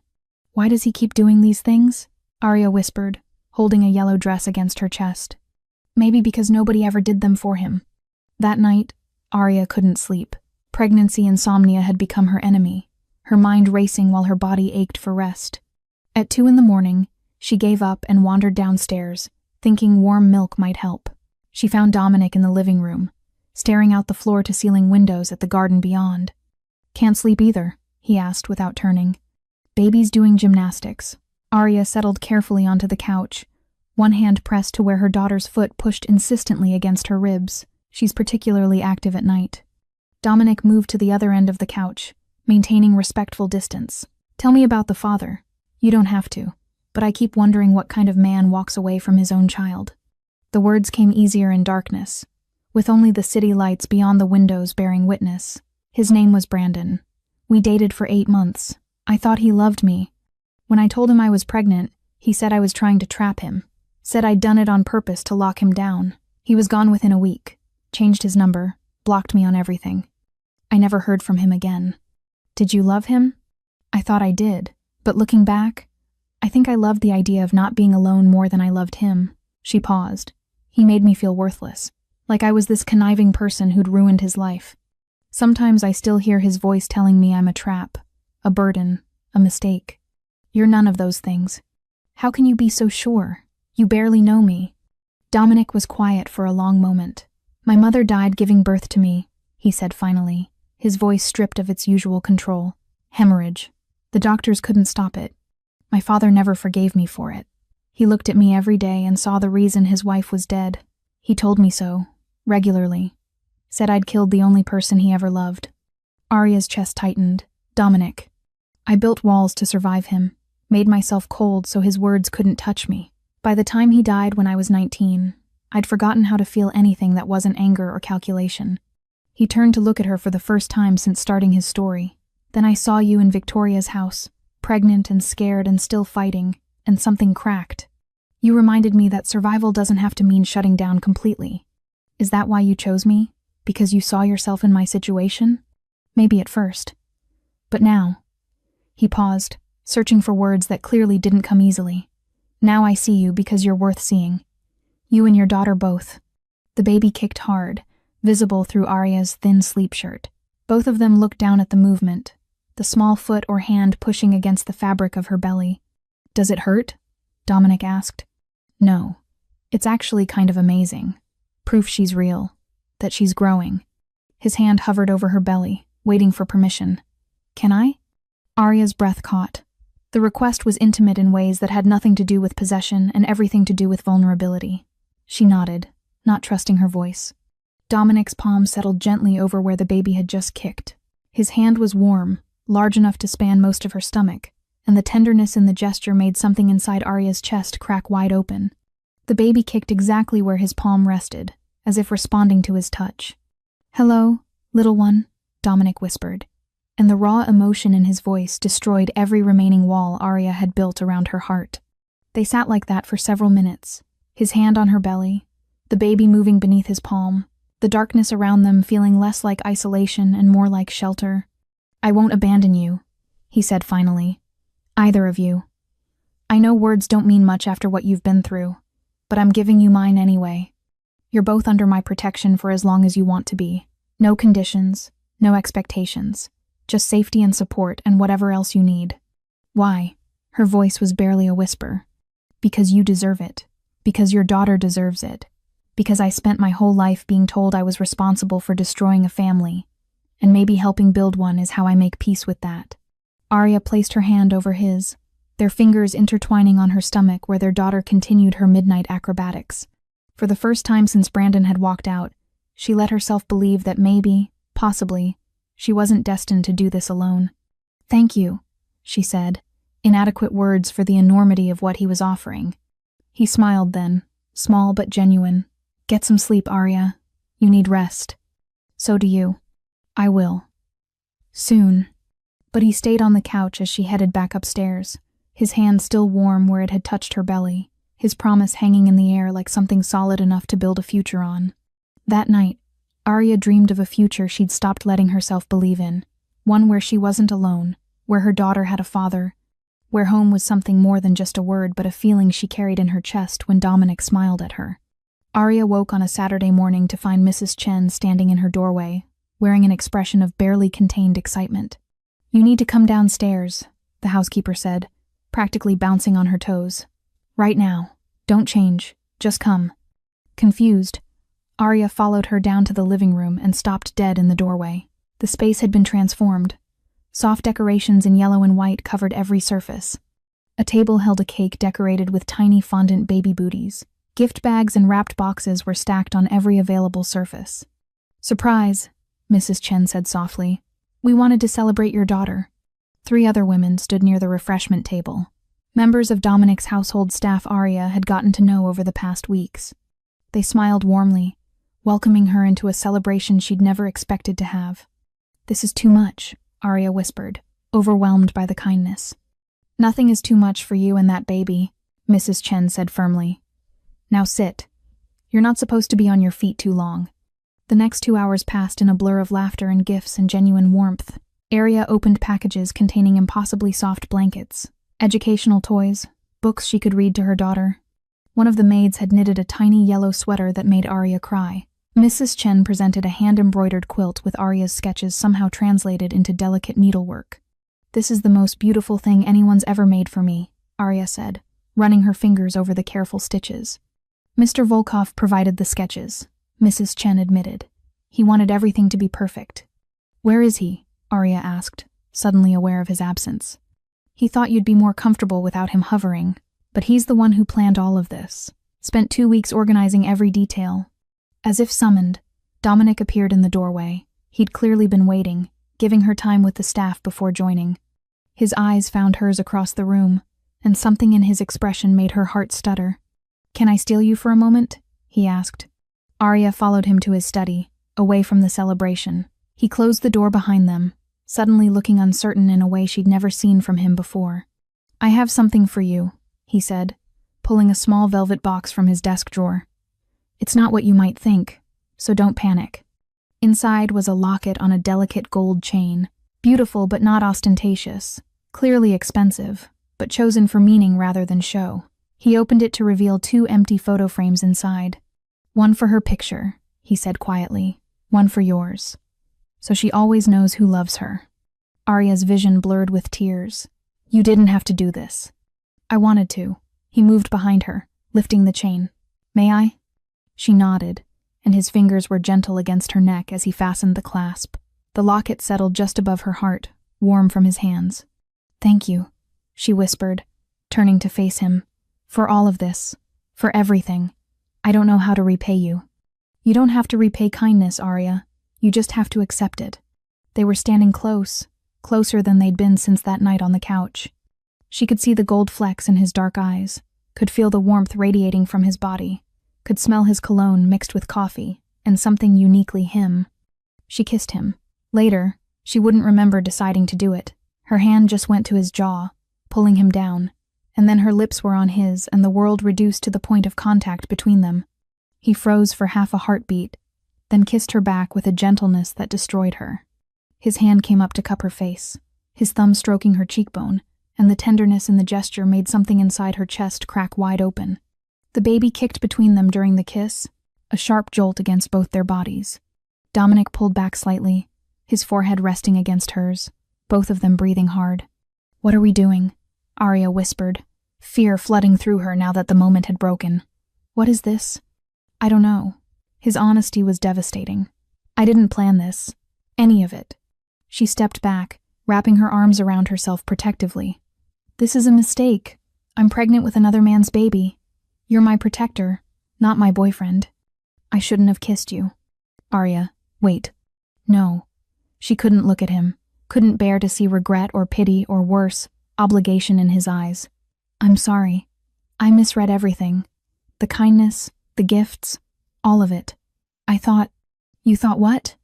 "Why does he keep doing these things?" Arya whispered, holding a yellow dress against her chest. "Maybe because nobody ever did them for him." That night, Arya couldn't sleep. Pregnancy insomnia had become her enemy, her mind racing while her body ached for rest. At 2 a.m, she gave up and wandered downstairs, thinking warm milk might help. She found Dominic in the living room, staring out the floor-to-ceiling windows at the garden beyond. "Can't sleep either?" he asked without turning. "Baby's doing gymnastics." Arya settled carefully onto the couch, one hand pressed to where her daughter's foot pushed insistently against her ribs. "She's particularly active at night." Dominic moved to the other end of the couch, maintaining respectful distance. "Tell me about the father." "You don't have to, but I keep wondering what kind of man walks away from his own child." The words came easier in darkness, with only the city lights beyond the windows bearing witness. "His name was Brandon. We dated for 8 months. I thought he loved me. When I told him I was pregnant, he said I was trying to trap him. Said I'd done it on purpose to lock him down. He was gone within a week, changed his number, blocked me on everything. I never heard from him again." "Did you love him?" "I thought I did, but looking back, I think I loved the idea of not being alone more than I loved him." She paused. "He made me feel worthless, like I was this conniving person who'd ruined his life. Sometimes I still hear his voice telling me I'm a trap, a burden, a mistake. You're none of those things. How can you be so sure? You barely know me." Dominic was quiet for a long moment. "My mother died giving birth to me," he said finally, his voice stripped of its usual control. Hemorrhage. The doctors couldn't stop it. My father never forgave me for it. He looked at me every day and saw the reason his wife was dead. He told me so, regularly. Said I'd killed the only person he ever loved. Arya's chest tightened. Dominic. I built walls to survive him, made myself cold so his words couldn't touch me. By the time he died when I was 19, I'd forgotten how to feel anything that wasn't anger or calculation. He turned to look at her for the first time since starting his story. Then I saw you in Victoria's house, pregnant and scared and still fighting, and something cracked. You reminded me that survival doesn't have to mean shutting down completely. Is that why you chose me? Because you saw yourself in my situation? Maybe at first. But now. He paused, searching for words that clearly didn't come easily. Now I see you because you're worth seeing. You and your daughter both. The baby kicked hard, visible through Arya's thin sleep shirt. Both of them looked down at the movement, the small foot or hand pushing against the fabric of her belly. Does it hurt? Dominic asked. No. It's actually kind of amazing. Proof she's real. That she's growing. His hand hovered over her belly, waiting for permission. Can I? Arya's breath caught. The request was intimate in ways that had nothing to do with possession and everything to do with vulnerability. She nodded, not trusting her voice. Dominic's palm settled gently over where the baby had just kicked. His hand was warm, large enough to span most of her stomach, and the tenderness in the gesture made something inside Arya's chest crack wide open. The baby kicked exactly where his palm rested, as if responding to his touch. "Hello, little one," Dominic whispered, and the raw emotion in his voice destroyed every remaining wall Arya had built around her heart. They sat like that for several minutes, his hand on her belly, the baby moving beneath his palm, the darkness around them feeling less like isolation and more like shelter. "I won't abandon you," he said finally. "Either of you. I know words don't mean much after what you've been through, but I'm giving you mine anyway. You're both under my protection for as long as you want to be. No conditions, no expectations. Just safety and support and whatever else you need." "Why?" Her voice was barely a whisper. "Because you deserve it. Because your daughter deserves it. Because I spent my whole life being told I was responsible for destroying a family, and maybe helping build one is how I make peace with that." Arya placed her hand over his, their fingers intertwining on her stomach where their daughter continued her midnight acrobatics. For the first time since Brandon had walked out, she let herself believe that maybe, possibly, she wasn't destined to do this alone. "Thank you," she said, inadequate words for the enormity of what he was offering. He smiled then, small but genuine. "Get some sleep, Arya. You need rest." "So do you." "I will. Soon." But he stayed on the couch as she headed back upstairs, his hand still warm where it had touched her belly, his promise hanging in the air like something solid enough to build a future on. That night, Arya dreamed of a future she'd stopped letting herself believe in, one where she wasn't alone, where her daughter had a father, where home was something more than just a word but a feeling she carried in her chest when Dominic smiled at her. Arya woke on a Saturday morning to find Mrs. Chen standing in her doorway, wearing an expression of barely contained excitement. "You need to come downstairs," the housekeeper said, practically bouncing on her toes. "Right now. Don't change. Just come." Confused, Arya followed her down to the living room and stopped dead in the doorway. The space had been transformed. Soft decorations in yellow and white covered every surface. A table held a cake decorated with tiny fondant baby booties. Gift bags and wrapped boxes were stacked on every available surface. "Surprise," Mrs. Chen said softly. "We wanted to celebrate your daughter." 3 other women stood near the refreshment table. Members of Dominic's household staff Arya had gotten to know over the past weeks. They smiled warmly, welcoming her into a celebration she'd never expected to have. "This is too much," Arya whispered, overwhelmed by the kindness. "Nothing is too much for you and that baby," Mrs. Chen said firmly. "Now sit. You're not supposed to be on your feet too long." The next 2 hours passed in a blur of laughter and gifts and genuine warmth. Arya opened packages containing impossibly soft blankets, educational toys, books she could read to her daughter. One of the maids had knitted a tiny yellow sweater that made Arya cry. Mrs. Chen presented a hand-embroidered quilt with Arya's sketches somehow translated into delicate needlework. "This is the most beautiful thing anyone's ever made for me," Arya said, running her fingers over the careful stitches. "Mr. Volkov provided the sketches," Mrs. Chen admitted. "He wanted everything to be perfect." "Where is he?" Arya asked, suddenly aware of his absence. He thought you'd be more comfortable without him hovering, but he's the one who planned all of this. Spent 2 weeks organizing every detail. As if summoned, Dominic appeared in the doorway. He'd clearly been waiting, giving her time with the staff before joining. His eyes found hers across the room, and something in his expression made her heart stutter. "Can I steal you for a moment?" he asked. Arya followed him to his study, away from the celebration. He closed the door behind them, suddenly looking uncertain in a way she'd never seen from him before. "I have something for you," he said, pulling a small velvet box from his desk drawer. "It's not what you might think, so don't panic." Inside was a locket on a delicate gold chain, beautiful but not ostentatious, clearly expensive, but chosen for meaning rather than show. He opened it to reveal 2 empty photo frames inside. "One for her picture," he said quietly, "one for yours. So she always knows who loves her." Arya's vision blurred with tears. "You didn't have to do this." "I wanted to." He moved behind her, lifting the chain. "May I?" She nodded, and his fingers were gentle against her neck as he fastened the clasp. The locket settled just above her heart, warm from his hands. "Thank you," she whispered, turning to face him. "For all of this. For everything. I don't know how to repay you." "You don't have to repay kindness, Arya. You just have to accept it." They were standing close, closer than they'd been since that night on the couch. She could see the gold flecks in his dark eyes, could feel the warmth radiating from his body, could smell his cologne mixed with coffee, and something uniquely him. She kissed him. Later, she wouldn't remember deciding to do it. Her hand just went to his jaw, pulling him down, and then her lips were on his and the world reduced to the point of contact between them. He froze for half a heartbeat, then kissed her back with a gentleness that destroyed her. His hand came up to cup her face, his thumb stroking her cheekbone, and the tenderness in the gesture made something inside her chest crack wide open. The baby kicked between them during the kiss, a sharp jolt against both their bodies. Dominic pulled back slightly, his forehead resting against hers, both of them breathing hard. "What are we doing?" Arya whispered, fear flooding through her now that the moment had broken. "What is this?" "I don't know." His honesty was devastating. "I didn't plan this. Any of it." She stepped back, wrapping her arms around herself protectively. "This is a mistake. I'm pregnant with another man's baby. You're my protector, not my boyfriend. I shouldn't have kissed you." "Arya, wait." "No." She couldn't look at him, couldn't bear to see regret or pity or worse, obligation in his eyes. "I'm sorry. I misread everything. The kindness, the gifts, all of it. I thought—" "You thought what?"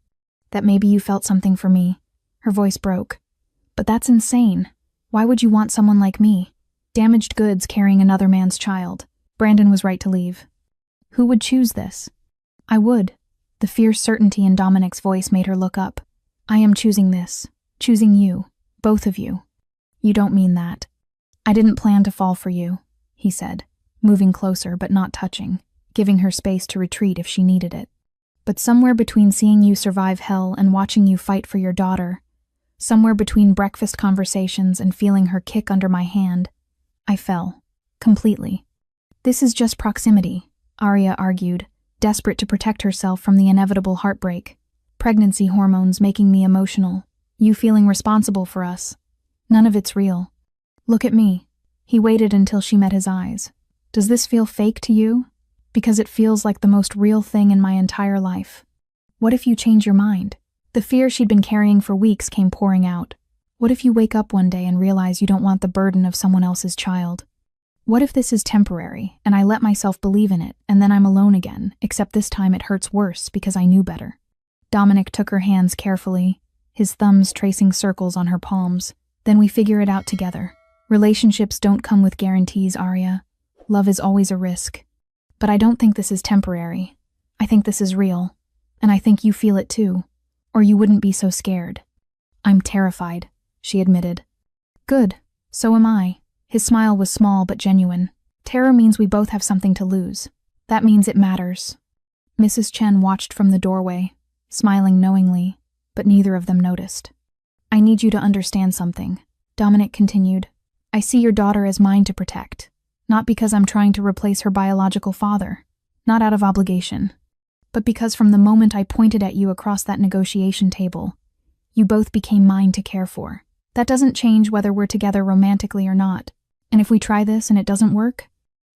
"That maybe you felt something for me." Her voice broke. "But that's insane. Why would you want someone like me? Damaged goods carrying another man's child. Brandon was right to leave." "Who would choose this?" "I would." The fierce certainty in Dominic's voice made her look up. "I am choosing this. Choosing you. Both of you." "You don't mean that." "I didn't plan to fall for you," he said, moving closer but not touching, giving her space to retreat if she needed it. "But somewhere between seeing you survive hell and watching you fight for your daughter, somewhere between breakfast conversations and feeling her kick under my hand, I fell. Completely." "This is just proximity," Arya argued, desperate to protect herself from the inevitable heartbreak. "Pregnancy hormones making me emotional. You feeling responsible for us. None of it's real. Look at me." He waited until she met his eyes. "Does this feel fake to you? Because it feels like the most real thing in my entire life. What if you change your mind?" The fear she'd been carrying for weeks came pouring out. What if you wake up one day and realize you don't want the burden of someone else's child? What if this is temporary, and I let myself believe in it, and then I'm alone again, except this time it hurts worse because I knew better? Dominic took her hands carefully, his thumbs tracing circles on her palms. "Then we figure it out together. Relationships don't come with guarantees, Arya. Love is always a risk. But I don't think this is temporary. I think this is real. And I think you feel it too. Or you wouldn't be so scared." "I'm terrified," she admitted. "Good. So am I." His smile was small but genuine. "Terror means we both have something to lose. That means it matters." Mrs. Chen watched from the doorway, smiling knowingly, but neither of them noticed. "I need you to understand something," Dominic continued. "I see your daughter as mine to protect, not because I'm trying to replace her biological father, not out of obligation, but because from the moment I pointed at you across that negotiation table, you both became mine to care for. That doesn't change whether we're together romantically or not. And if we try this and it doesn't work,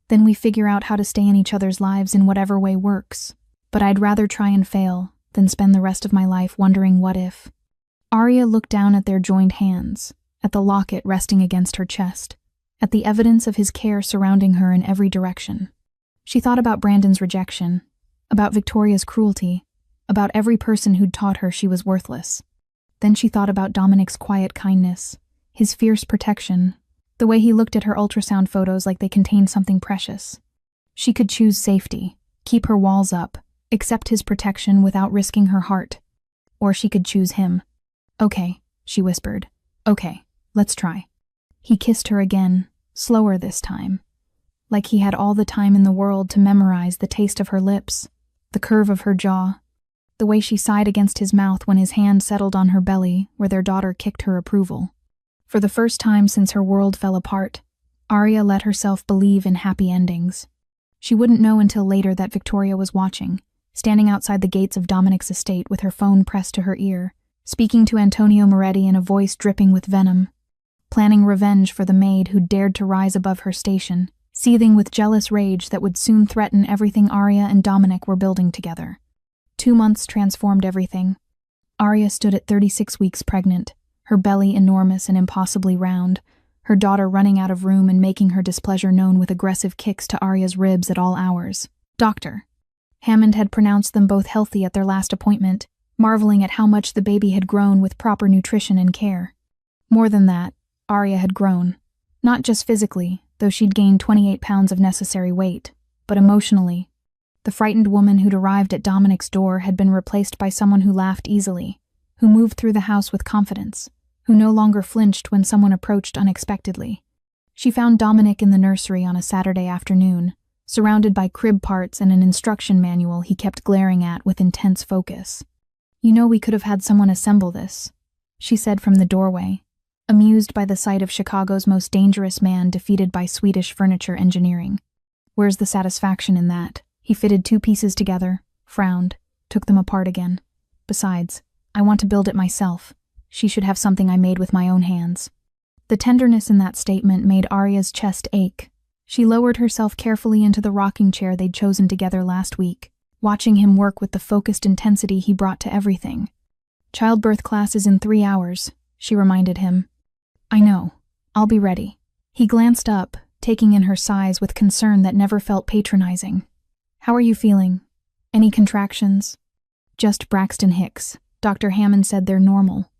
then we figure out how to stay in each other's lives in whatever way works. But I'd rather try and fail than spend the rest of my life wondering what if. Arya looked down at their joined hands, at the locket resting against her chest, at the evidence of his care surrounding her in every direction. She thought about Brandon's rejection, about Victoria's cruelty, about every person who'd taught her she was worthless. Then she thought about Dominic's quiet kindness, his fierce protection, the way he looked at her ultrasound photos like they contained something precious. She could choose safety, keep her walls up, accept his protection without risking her heart. Or she could choose him. Okay, she whispered. Okay, let's try. He kissed her again, slower this time, like he had all the time in the world to memorize the taste of her lips, the curve of her jaw, the way she sighed against his mouth when his hand settled on her belly where their daughter kicked her approval. For the first time since her world fell apart, Arya let herself believe in happy endings. She wouldn't know until later that Victoria was watching, standing outside the gates of Dominic's estate with her phone pressed to her ear, speaking to Antonio Moretti in a voice dripping with venom, planning revenge for the maid who dared to rise above her station, seething with jealous rage that would soon threaten everything Arya and Dominic were building together. 2 months transformed everything. Arya stood at 36 weeks pregnant, her belly enormous and impossibly round, her daughter running out of room and making her displeasure known with aggressive kicks to Arya's ribs at all hours. Doctor. Hammond had pronounced them both healthy at their last appointment, marveling at how much the baby had grown with proper nutrition and care. More than that, Arya had grown. Not just physically, though she'd gained 28 pounds of necessary weight, but emotionally. The frightened woman who'd arrived at Dominic's door had been replaced by someone who laughed easily, who moved through the house with confidence, who no longer flinched when someone approached unexpectedly. She found Dominic in the nursery on a Saturday afternoon, surrounded by crib parts and an instruction manual he kept glaring at with intense focus. "You know we could have had someone assemble this," she said from the doorway, amused by the sight of Chicago's most dangerous man defeated by Swedish furniture engineering. "Where's the satisfaction in that?" He fitted 2 pieces together, frowned, took them apart again. "Besides, I want to build it myself. She should have something I made with my own hands." The tenderness in that statement made Arya's chest ache. She lowered herself carefully into the rocking chair they'd chosen together last week, watching him work with the focused intensity he brought to everything. "Childbirth class is in 3 hours, she reminded him. "I know. I'll be ready." He glanced up, taking in her sighs with concern that never felt patronizing. "How are you feeling? Any contractions?" "Just Braxton Hicks. Dr. Hammond said they're normal."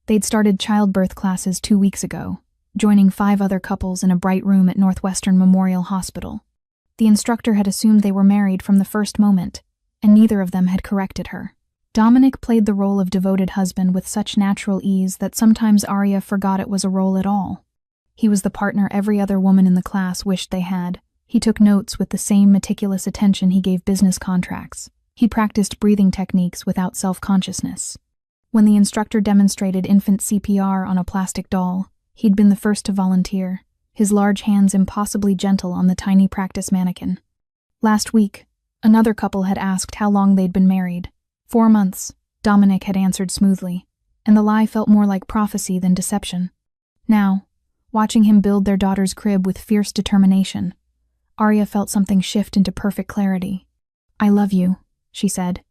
They'd started childbirth classes 2 weeks ago, joining 5 other couples in a bright room at Northwestern Memorial Hospital. The instructor had assumed they were married from the first moment, and neither of them had corrected her. Dominic played the role of devoted husband with such natural ease that sometimes Arya forgot it was a role at all. He was the partner every other woman in the class wished they had. He took notes with the same meticulous attention he gave business contracts. He practiced breathing techniques without self-consciousness. When the instructor demonstrated infant CPR on a plastic doll, he'd been the first to volunteer, his large hands impossibly gentle on the tiny practice mannequin. Last week, another couple had asked how long they'd been married. 4 months, Dominic had answered smoothly, and the lie felt more like prophecy than deception. Now, watching him build their daughter's crib with fierce determination, Arya felt something shift into perfect clarity. "I love you," she said.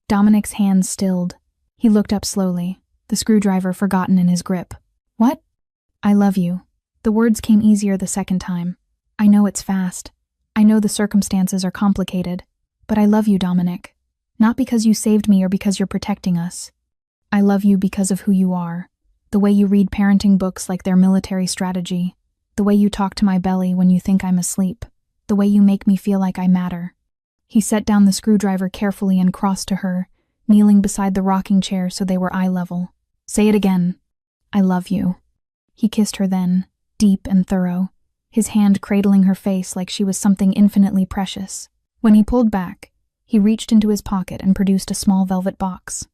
Dominic's hands stilled. He looked up slowly, the screwdriver forgotten in his grip. "What?" "I love you." The words came easier the second time. "I know it's fast. I know the circumstances are complicated. But I love you, Dominic. Not because you saved me or because you're protecting us. I love you because of who you are. The way you read parenting books like they're military strategy. The way you talk to my belly when you think I'm asleep. The way you make me feel like I matter." He set down the screwdriver carefully and crossed to her, kneeling beside the rocking chair so they were eye level. "Say it again." "I love you." He kissed her then, deep and thorough, his hand cradling her face like she was something infinitely precious. When he pulled back, he reached into his pocket and produced a small velvet box.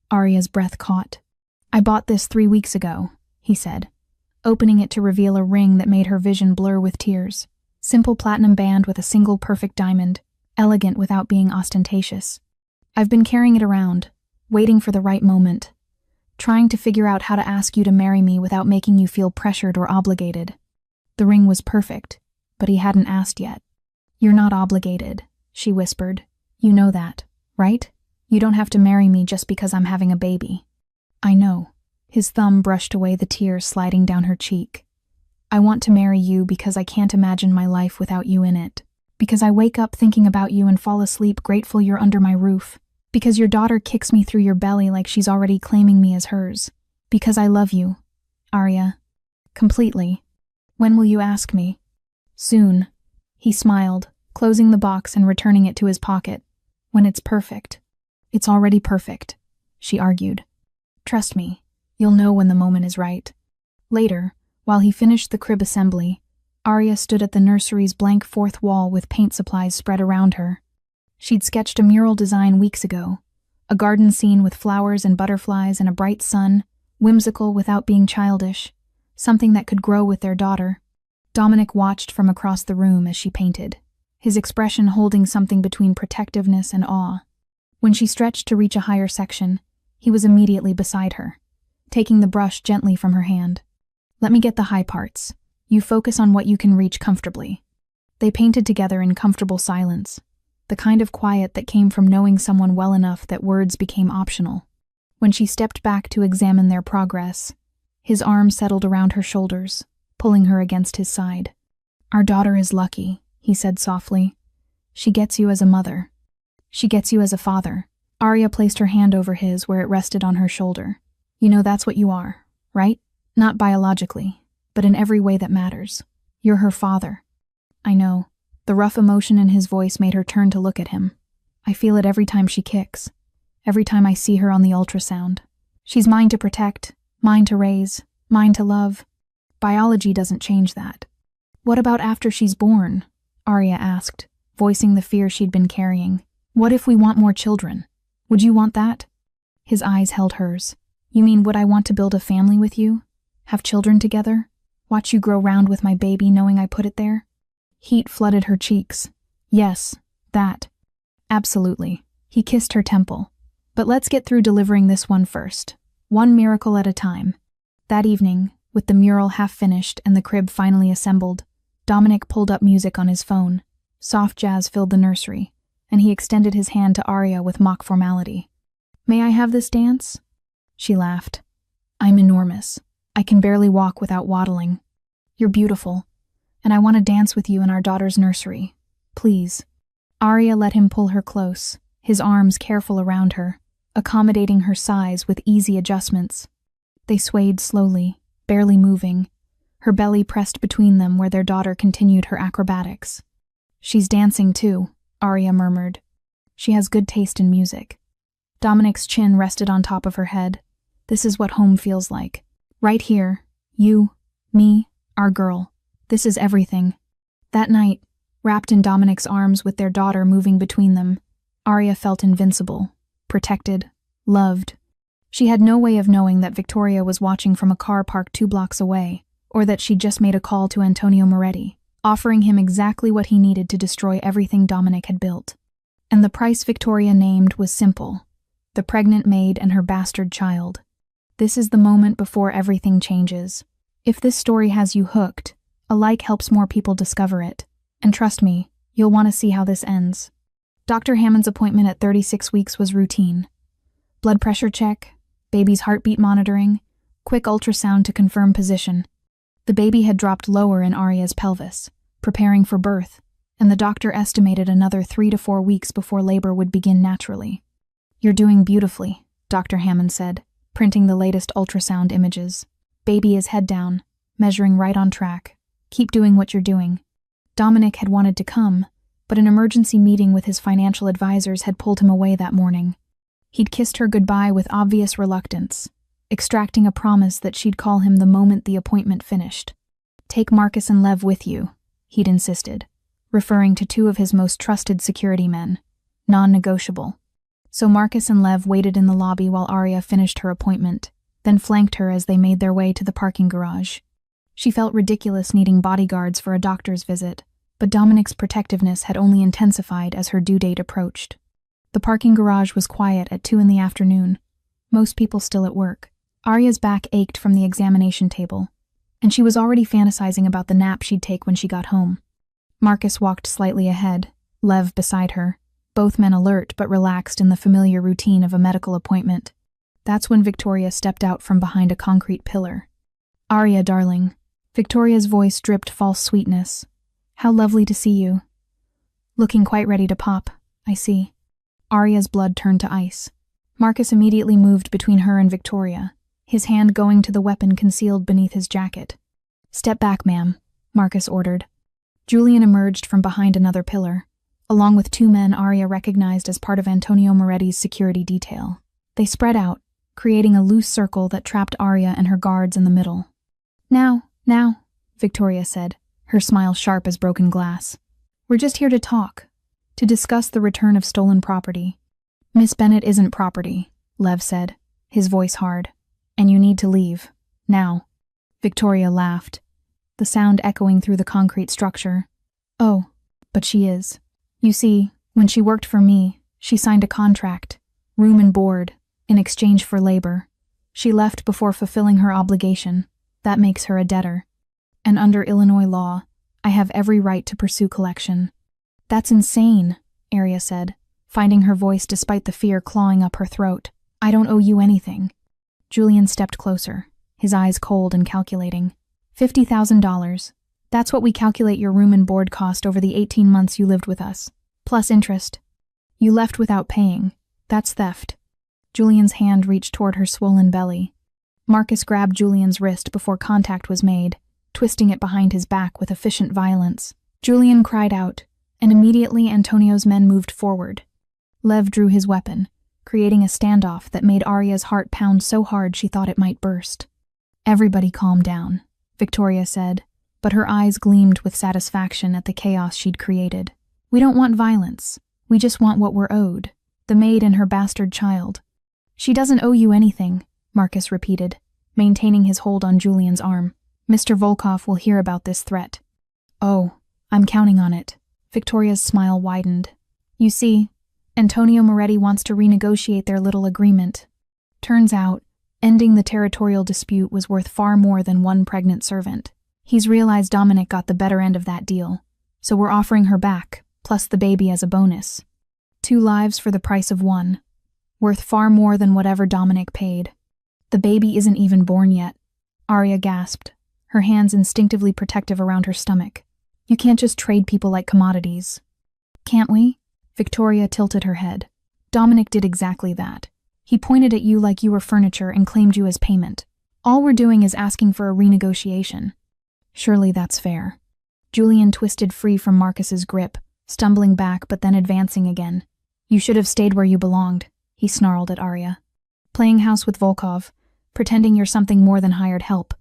Arya's breath caught. "I bought this 3 weeks ago," he said, opening it to reveal a ring that made her vision blur with tears. Simple platinum band with a single perfect diamond, elegant without being ostentatious. "I've been carrying it around, waiting for the right moment. trying to figure out how to ask you to marry me without making you feel pressured or obligated. The ring was perfect, but he hadn't asked yet. You're not obligated, she whispered. You know that, right? You don't have to marry me just because I'm having a baby. I know. His thumb brushed away the tears sliding down her cheek. I want to marry you because I can't imagine my life without you in it. Because I wake up thinking about you and fall asleep grateful you're under my roof. Because your daughter kicks me through your belly like she's already claiming me as hers. Because I love you, Arya. Completely. When will you ask me? Soon. He smiled, closing the box and returning it to his pocket. When it's perfect. It's already perfect, she argued. Trust me, you'll know when the moment is right. Later, while he finished the crib assembly, Arya stood at the nursery's blank fourth wall with paint supplies spread around her. She'd sketched a mural design weeks ago, a garden scene with flowers and butterflies and a bright sun, whimsical without being childish, something that could grow with their daughter. Dominic watched from across the room as she painted, his expression holding something between protectiveness and awe. When she stretched to reach a higher section, he was immediately beside her, taking the brush gently from her hand. Let me get the high parts. You focus on what you can reach comfortably. They painted together in comfortable silence, the kind of quiet that came from knowing someone well enough that words became optional. When she stepped back to examine their progress, his arm settled around her shoulders, pulling her against his side. Our daughter is lucky, he said softly. She gets you as a mother. She gets you as a father. Arya placed her hand over his where it rested on her shoulder. You know that's what you are, right? Not biologically, but in every way that matters. You're her father. I know. The rough emotion in his voice made her turn to look at him. I feel it every time she kicks. Every time I see her on the ultrasound. She's mine to protect, mine to raise, mine to love. Biology doesn't change that. What about after she's born? Arya asked, voicing the fear she'd been carrying. What if we want more children? Would you want that? His eyes held hers. You mean would I want to build a family with you? Have children together? Watch you grow round with my baby knowing I put it there? Heat flooded her cheeks. Yes, that. Absolutely. He kissed her temple. But let's get through delivering this one first. One miracle at a time. That evening, with the mural half finished and the crib finally assembled, Dominic pulled up music on his phone. Soft jazz filled the nursery, and he extended his hand to Arya with mock formality. May I have this dance? She laughed. I'm enormous. I can barely walk without waddling. You're beautiful, and I want to dance with you in our daughter's nursery. Please. Arya let him pull her close, his arms careful around her, accommodating her size with easy adjustments. They swayed slowly, barely moving, her belly pressed between them where their daughter continued her acrobatics. She's dancing too, Arya murmured. She has good taste in music. Dominic's chin rested on top of her head. This is what home feels like. Right here. You, me, our girl. This is everything. That night, wrapped in Dominic's arms with their daughter moving between them, Arya felt invincible, protected, loved. She had no way of knowing that Victoria was watching from a car parked 2 blocks away, or that she'd just made a call to Antonio Moretti, offering him exactly what he needed to destroy everything Dominic had built. And the price Victoria named was simple: the pregnant maid and her bastard child. This is the moment before everything changes. If this story has you hooked, a like helps more people discover it. And trust me, you'll want to see how this ends. Dr. Hammond's appointment at 36 weeks was routine. Blood pressure check, baby's heartbeat monitoring, quick ultrasound to confirm position. The baby had dropped lower in Arya's pelvis, preparing for birth, and the doctor estimated another 3 to 4 weeks before labor would begin naturally. You're doing beautifully, Dr. Hammond said, printing the latest ultrasound images. Baby is head down, measuring right on track. Keep doing what you're doing. Dominic had wanted to come, but an emergency meeting with his financial advisors had pulled him away that morning. He'd kissed her goodbye with obvious reluctance, extracting a promise that she'd call him the moment the appointment finished. Take Marcus and Lev with you, he'd insisted, referring to 2 of his most trusted security men, non-negotiable. So Marcus and Lev waited in the lobby while Arya finished her appointment, then flanked her as they made their way to the parking garage. She felt ridiculous needing bodyguards for a doctor's visit, but Dominic's protectiveness had only intensified as her due date approached. The parking garage was quiet at 2 in the afternoon, most people still at work. Arya's back ached from the examination table, and she was already fantasizing about the nap she'd take when she got home. Marcus walked slightly ahead, Lev beside her, both men alert but relaxed in the familiar routine of a medical appointment. That's when Victoria stepped out from behind a concrete pillar. "Arya, darling." Victoria's voice dripped false sweetness. "How lovely to see you." "Looking quite ready to pop, I see." Arya's blood turned to ice. Marcus immediately moved between her and Victoria, his hand going to the weapon concealed beneath his jacket. "Step back, ma'am," Marcus ordered. Julian emerged from behind another pillar, along with two men Arya recognized as part of Antonio Moretti's security detail. They spread out, creating a loose circle that trapped Arya and her guards in the middle. Now, Victoria said, her smile sharp as broken glass. "We're just here to talk, to discuss the return of stolen property." "Miss Bennett isn't property," Lev said, his voice hard. "And you need to leave. Now." Victoria laughed, the sound echoing through the concrete structure. "Oh, but she is. You see, when she worked for me, she signed a contract, room and board, in exchange for labor. She left before fulfilling her obligation. That makes her a debtor. And under Illinois law, I have every right to pursue collection." "That's insane," Arya said, finding her voice despite the fear clawing up her throat. "I don't owe you anything." Julian stepped closer, his eyes cold and calculating. $50,000. That's what we calculate your room and board cost over the 18 months you lived with us, plus interest. You left without paying. That's theft." Julian's hand reached toward her swollen belly. Marcus grabbed Julian's wrist before contact was made, twisting it behind his back with efficient violence. Julian cried out, and immediately Antonio's men moved forward. Lev drew his weapon, creating a standoff that made Arya's heart pound so hard she thought it might burst. "Everybody calm down," Victoria said, but her eyes gleamed with satisfaction at the chaos she'd created. "We don't want violence. We just want what we're owed. The maid and her bastard child." "She doesn't owe you anything," Marcus repeated, maintaining his hold on Julian's arm. "Mr. Volkov will hear about this threat." "Oh, I'm counting on it." Victoria's smile widened. "You see, Antonio Moretti wants to renegotiate their little agreement. Turns out, ending the territorial dispute was worth far more than one pregnant servant. He's realized Dominic got the better end of that deal, so we're offering her back, plus the baby as a bonus. 2 lives for the price of 1. Worth far more than whatever Dominic paid. The baby isn't even born yet." Arya gasped, her hands instinctively protective around her stomach. "You can't just trade people like commodities." "Can't we?" Victoria tilted her head. "Dominic did exactly that. He pointed at you like you were furniture and claimed you as payment. All we're doing is asking for a renegotiation." "Surely that's fair." Julian twisted free from Marcus's grip, stumbling back but then advancing again. "You should have stayed where you belonged," he snarled at Arya. "Playing house with Volkov, pretending you're something more than hired help,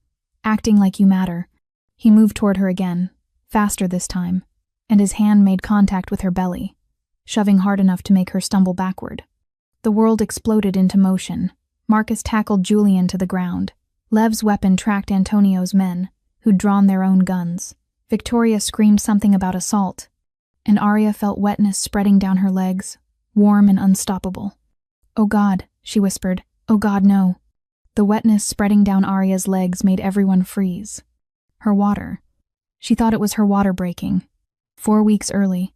acting like you matter." He moved toward her again, faster this time, and his hand made contact with her belly, shoving hard enough to make her stumble backward. The world exploded into motion. Marcus tackled Julian to the ground. Lev's weapon tracked Antonio's men, who'd drawn their own guns. Victoria screamed something about assault, and Arya felt wetness spreading down her legs, warm and unstoppable. "Oh God," she whispered. "Oh God, no." The wetness spreading down Arya's legs made everyone freeze. Her water. She thought it was her water breaking. 4 weeks early.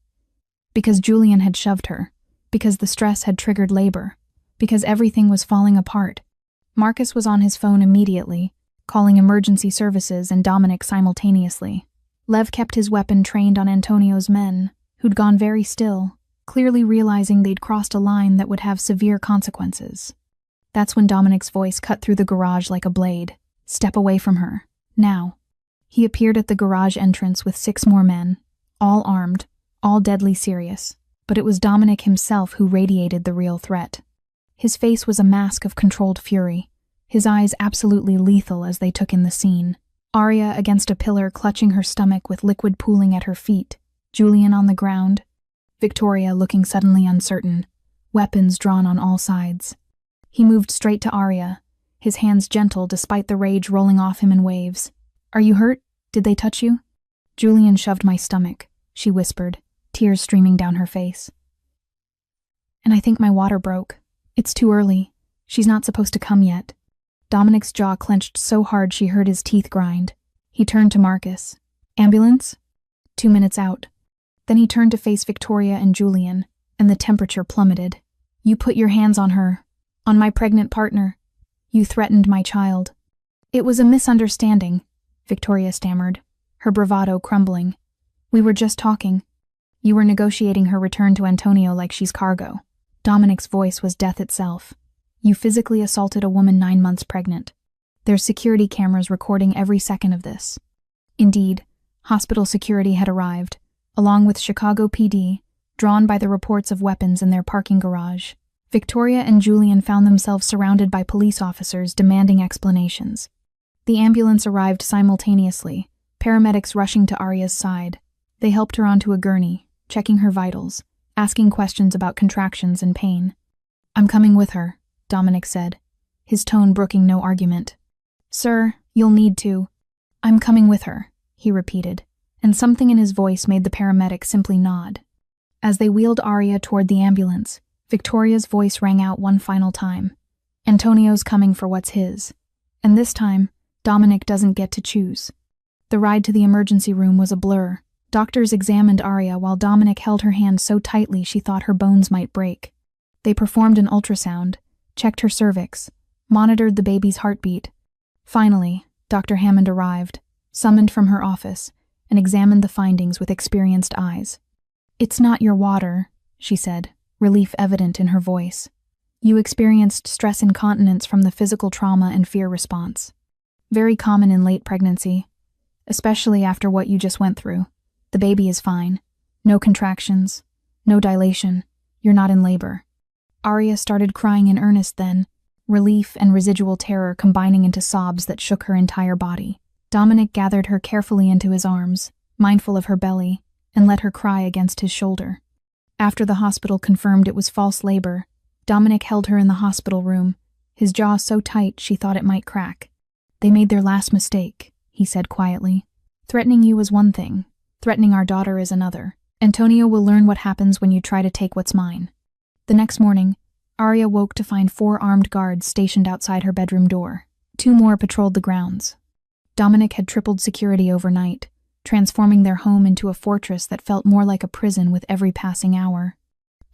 Because Julian had shoved her. Because the stress had triggered labor. Because everything was falling apart. Marcus was on his phone immediately, calling emergency services and Dominic simultaneously. Lev kept his weapon trained on Antonio's men, who'd gone very still, clearly realizing they'd crossed a line that would have severe consequences. That's when Dominic's voice cut through the garage like a blade. "Step away from her. Now." He appeared at the garage entrance with 6 more men, all armed, all deadly serious, but it was Dominic himself who radiated the real threat. His face was a mask of controlled fury, his eyes absolutely lethal as they took in the scene. Arya against a pillar clutching her stomach with liquid pooling at her feet, Julian on the ground, Victoria looking suddenly uncertain, weapons drawn on all sides. He moved straight to Arya, his hands gentle despite the rage rolling off him in waves. "Are you hurt? Did they touch you?" "Julian shoved my stomach," she whispered, tears streaming down her face. "And I think my water broke. It's too early. She's not supposed to come yet." Dominic's jaw clenched so hard she heard his teeth grind. He turned to Marcus. Ambulance? 2 minutes out. Then he turned to face Victoria and Julian, and the temperature plummeted. You put your hands on her. On my pregnant partner. You threatened my child. It was a misunderstanding, Victoria stammered, her bravado crumbling. We were just talking. You were negotiating her return to Antonio like she's cargo. Dominic's voice was death itself. You physically assaulted a woman 9 months pregnant. There's security cameras recording every second of this. Indeed, hospital security had arrived, along with Chicago PD, drawn by the reports of weapons in their parking garage. Victoria and Julian found themselves surrounded by police officers demanding explanations. The ambulance arrived simultaneously, paramedics rushing to Arya's side. They helped her onto a gurney, checking her vitals, asking questions about contractions and pain. I'm coming with her, Dominic said, his tone brooking no argument. Sir, you'll need to. I'm coming with her, he repeated, and something in his voice made the paramedic simply nod. As they wheeled Arya toward the ambulance, Victoria's voice rang out one final time. Antonio's coming for what's his. And this time, Dominic doesn't get to choose. The ride to the emergency room was a blur. Doctors examined Arya while Dominic held her hand so tightly she thought her bones might break. They performed an ultrasound, checked her cervix, monitored the baby's heartbeat. Finally, Dr. Hammond arrived, summoned from her office, and examined the findings with experienced eyes. It's not your water, she said, relief evident in her voice. You experienced stress incontinence from the physical trauma and fear response. Very common in late pregnancy, especially after what you just went through. The baby is fine. No contractions, no dilation. You're not in labor. Arya started crying in earnest then, relief and residual terror combining into sobs that shook her entire body. Dominic gathered her carefully into his arms, mindful of her belly, and let her cry against his shoulder. After the hospital confirmed it was false labor, Dominic held her in the hospital room, his jaw so tight she thought it might crack. They made their last mistake, he said quietly. Threatening you is one thing, threatening our daughter is another. Antonio will learn what happens when you try to take what's mine. The next morning, Arya woke to find 4 armed guards stationed outside her bedroom door. 2 more patrolled the grounds. Dominic had tripled security overnight, transforming their home into a fortress that felt more like a prison with every passing hour.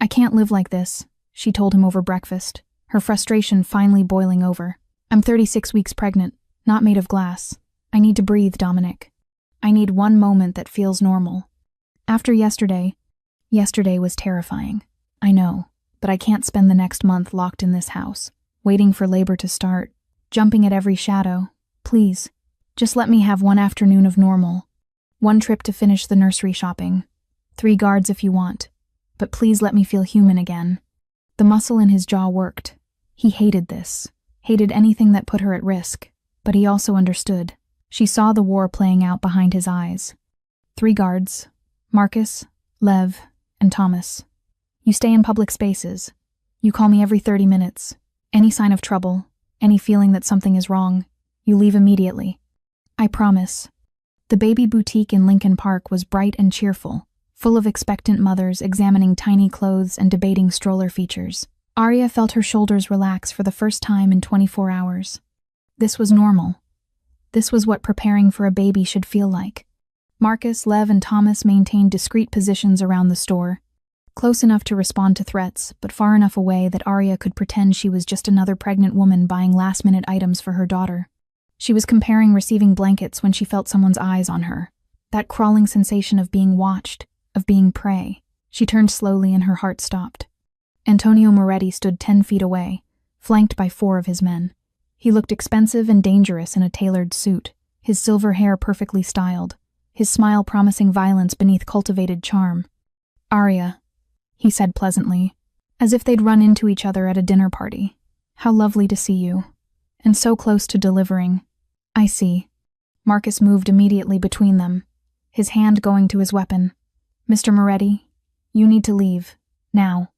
I can't live like this, she told him over breakfast, her frustration finally boiling over. I'm 36 weeks pregnant, not made of glass. I need to breathe, Dominic. I need one moment that feels normal. After yesterday was terrifying. I know, but I can't spend the next month locked in this house, waiting for labor to start, jumping at every shadow. Please, just let me have one afternoon of normal. One trip to finish the nursery shopping. 3 guards if you want. But please let me feel human again. The muscle in his jaw worked. He hated this. Hated anything that put her at risk. But he also understood. She saw the war playing out behind his eyes. 3 guards. Marcus, Lev, and Thomas. You stay in public spaces. You call me every 30 minutes. Any sign of trouble, any feeling that something is wrong, you leave immediately. I promise. The baby boutique in Lincoln Park was bright and cheerful, full of expectant mothers examining tiny clothes and debating stroller features. Arya felt her shoulders relax for the first time in 24 hours. This was normal. This was what preparing for a baby should feel like. Marcus, Lev, and Thomas maintained discreet positions around the store, close enough to respond to threats, but far enough away that Arya could pretend she was just another pregnant woman buying last-minute items for her daughter. She was comparing receiving blankets when she felt someone's eyes on her. That crawling sensation of being watched, of being prey. She turned slowly and her heart stopped. Antonio Moretti stood 10 feet away, flanked by 4 of his men. He looked expensive and dangerous in a tailored suit, his silver hair perfectly styled, his smile promising violence beneath cultivated charm. Arya, he said pleasantly, as if they'd run into each other at a dinner party. How lovely to see you. And so close to delivering. I see. Marcus moved immediately between them, his hand going to his weapon. Mr. Moretti, you need to leave. Now.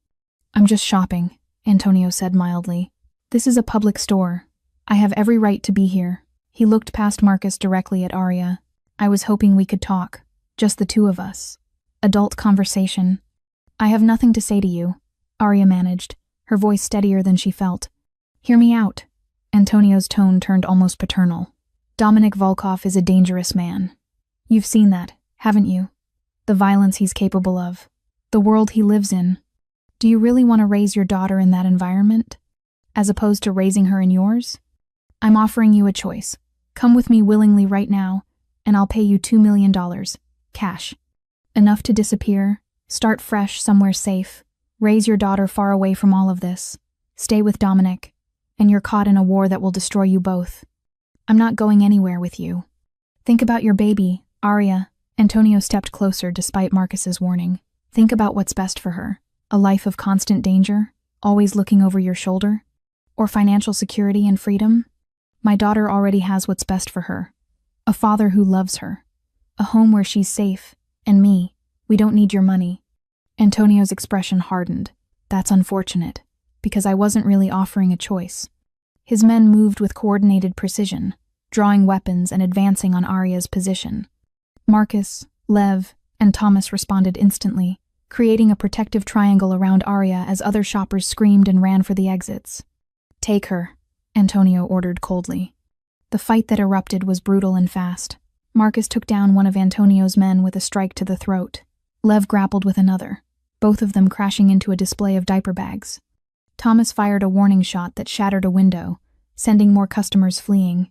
I'm just shopping, Antonio said mildly. This is a public store. I have every right to be here. He looked past Marcus directly at Arya. I was hoping we could talk. Just the 2 of us. Adult conversation. I have nothing to say to you, Arya managed, her voice steadier than she felt. Hear me out. Antonio's tone turned almost paternal. Dominic Volkov is a dangerous man. You've seen that, haven't you? The violence he's capable of. The world he lives in. Do you really want to raise your daughter in that environment? As opposed to raising her in yours? I'm offering you a choice. Come with me willingly right now, and I'll pay you $2 million. Cash. Enough to disappear, start fresh somewhere safe, raise your daughter far away from all of this. Stay with Dominic, and you're caught in a war that will destroy you both. I'm not going anywhere with you. Think about your baby, Arya. Antonio stepped closer despite Marcus's warning. Think about what's best for her. A life of constant danger, always looking over your shoulder? Or financial security and freedom? My daughter already has what's best for her. A father who loves her. A home where she's safe. And me, we don't need your money. Antonio's expression hardened. That's unfortunate, because I wasn't really offering a choice. His men moved with coordinated precision, drawing weapons and advancing on Arya's position. Marcus, Lev, and Thomas responded instantly, creating a protective triangle around Arya as other shoppers screamed and ran for the exits. Take her, Antonio ordered coldly. The fight that erupted was brutal and fast. Marcus took down one of Antonio's men with a strike to the throat. Lev grappled with another, both of them crashing into a display of diaper bags. Thomas fired a warning shot that shattered a window, sending more customers fleeing.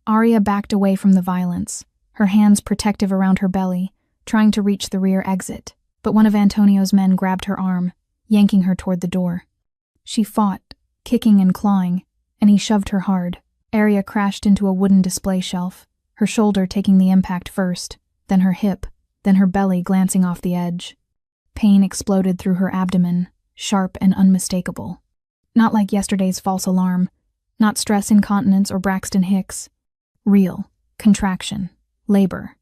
Arya backed away from the violence, her hands protective around her belly, trying to reach the rear exit, but one of Antonio's men grabbed her arm, yanking her toward the door. She fought, kicking and clawing, and he shoved her hard. Arya crashed into a wooden display shelf, her shoulder taking the impact first, then her hip, then her belly glancing off the edge. Pain exploded through her abdomen, sharp and unmistakable. Not like yesterday's false alarm, not stress incontinence or Braxton Hicks. Real, contraction, labor.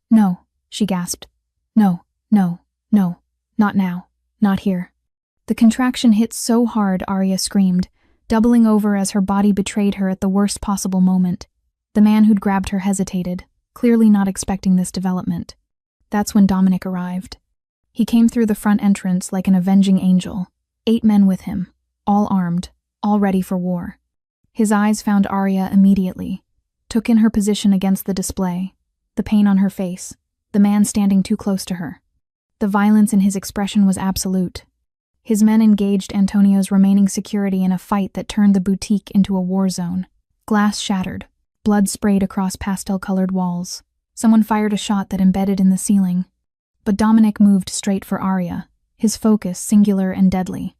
No, she gasped. No, no, no, not now, not here. The contraction hit so hard Arya screamed, doubling over as her body betrayed her at the worst possible moment. The man who'd grabbed her hesitated, clearly not expecting this development. That's when Dominic arrived. He came through the front entrance like an avenging angel, 8 men with him, all armed, all ready for war. His eyes found Arya immediately, took in her position against the display, the pain on her face, the man standing too close to her. The violence in his expression was absolute. His men engaged Antonio's remaining security in a fight that turned the boutique into a war zone. Glass shattered, blood sprayed across pastel-colored walls. Someone fired a shot that embedded in the ceiling. But Dominic moved straight for Arya, his focus singular and deadly.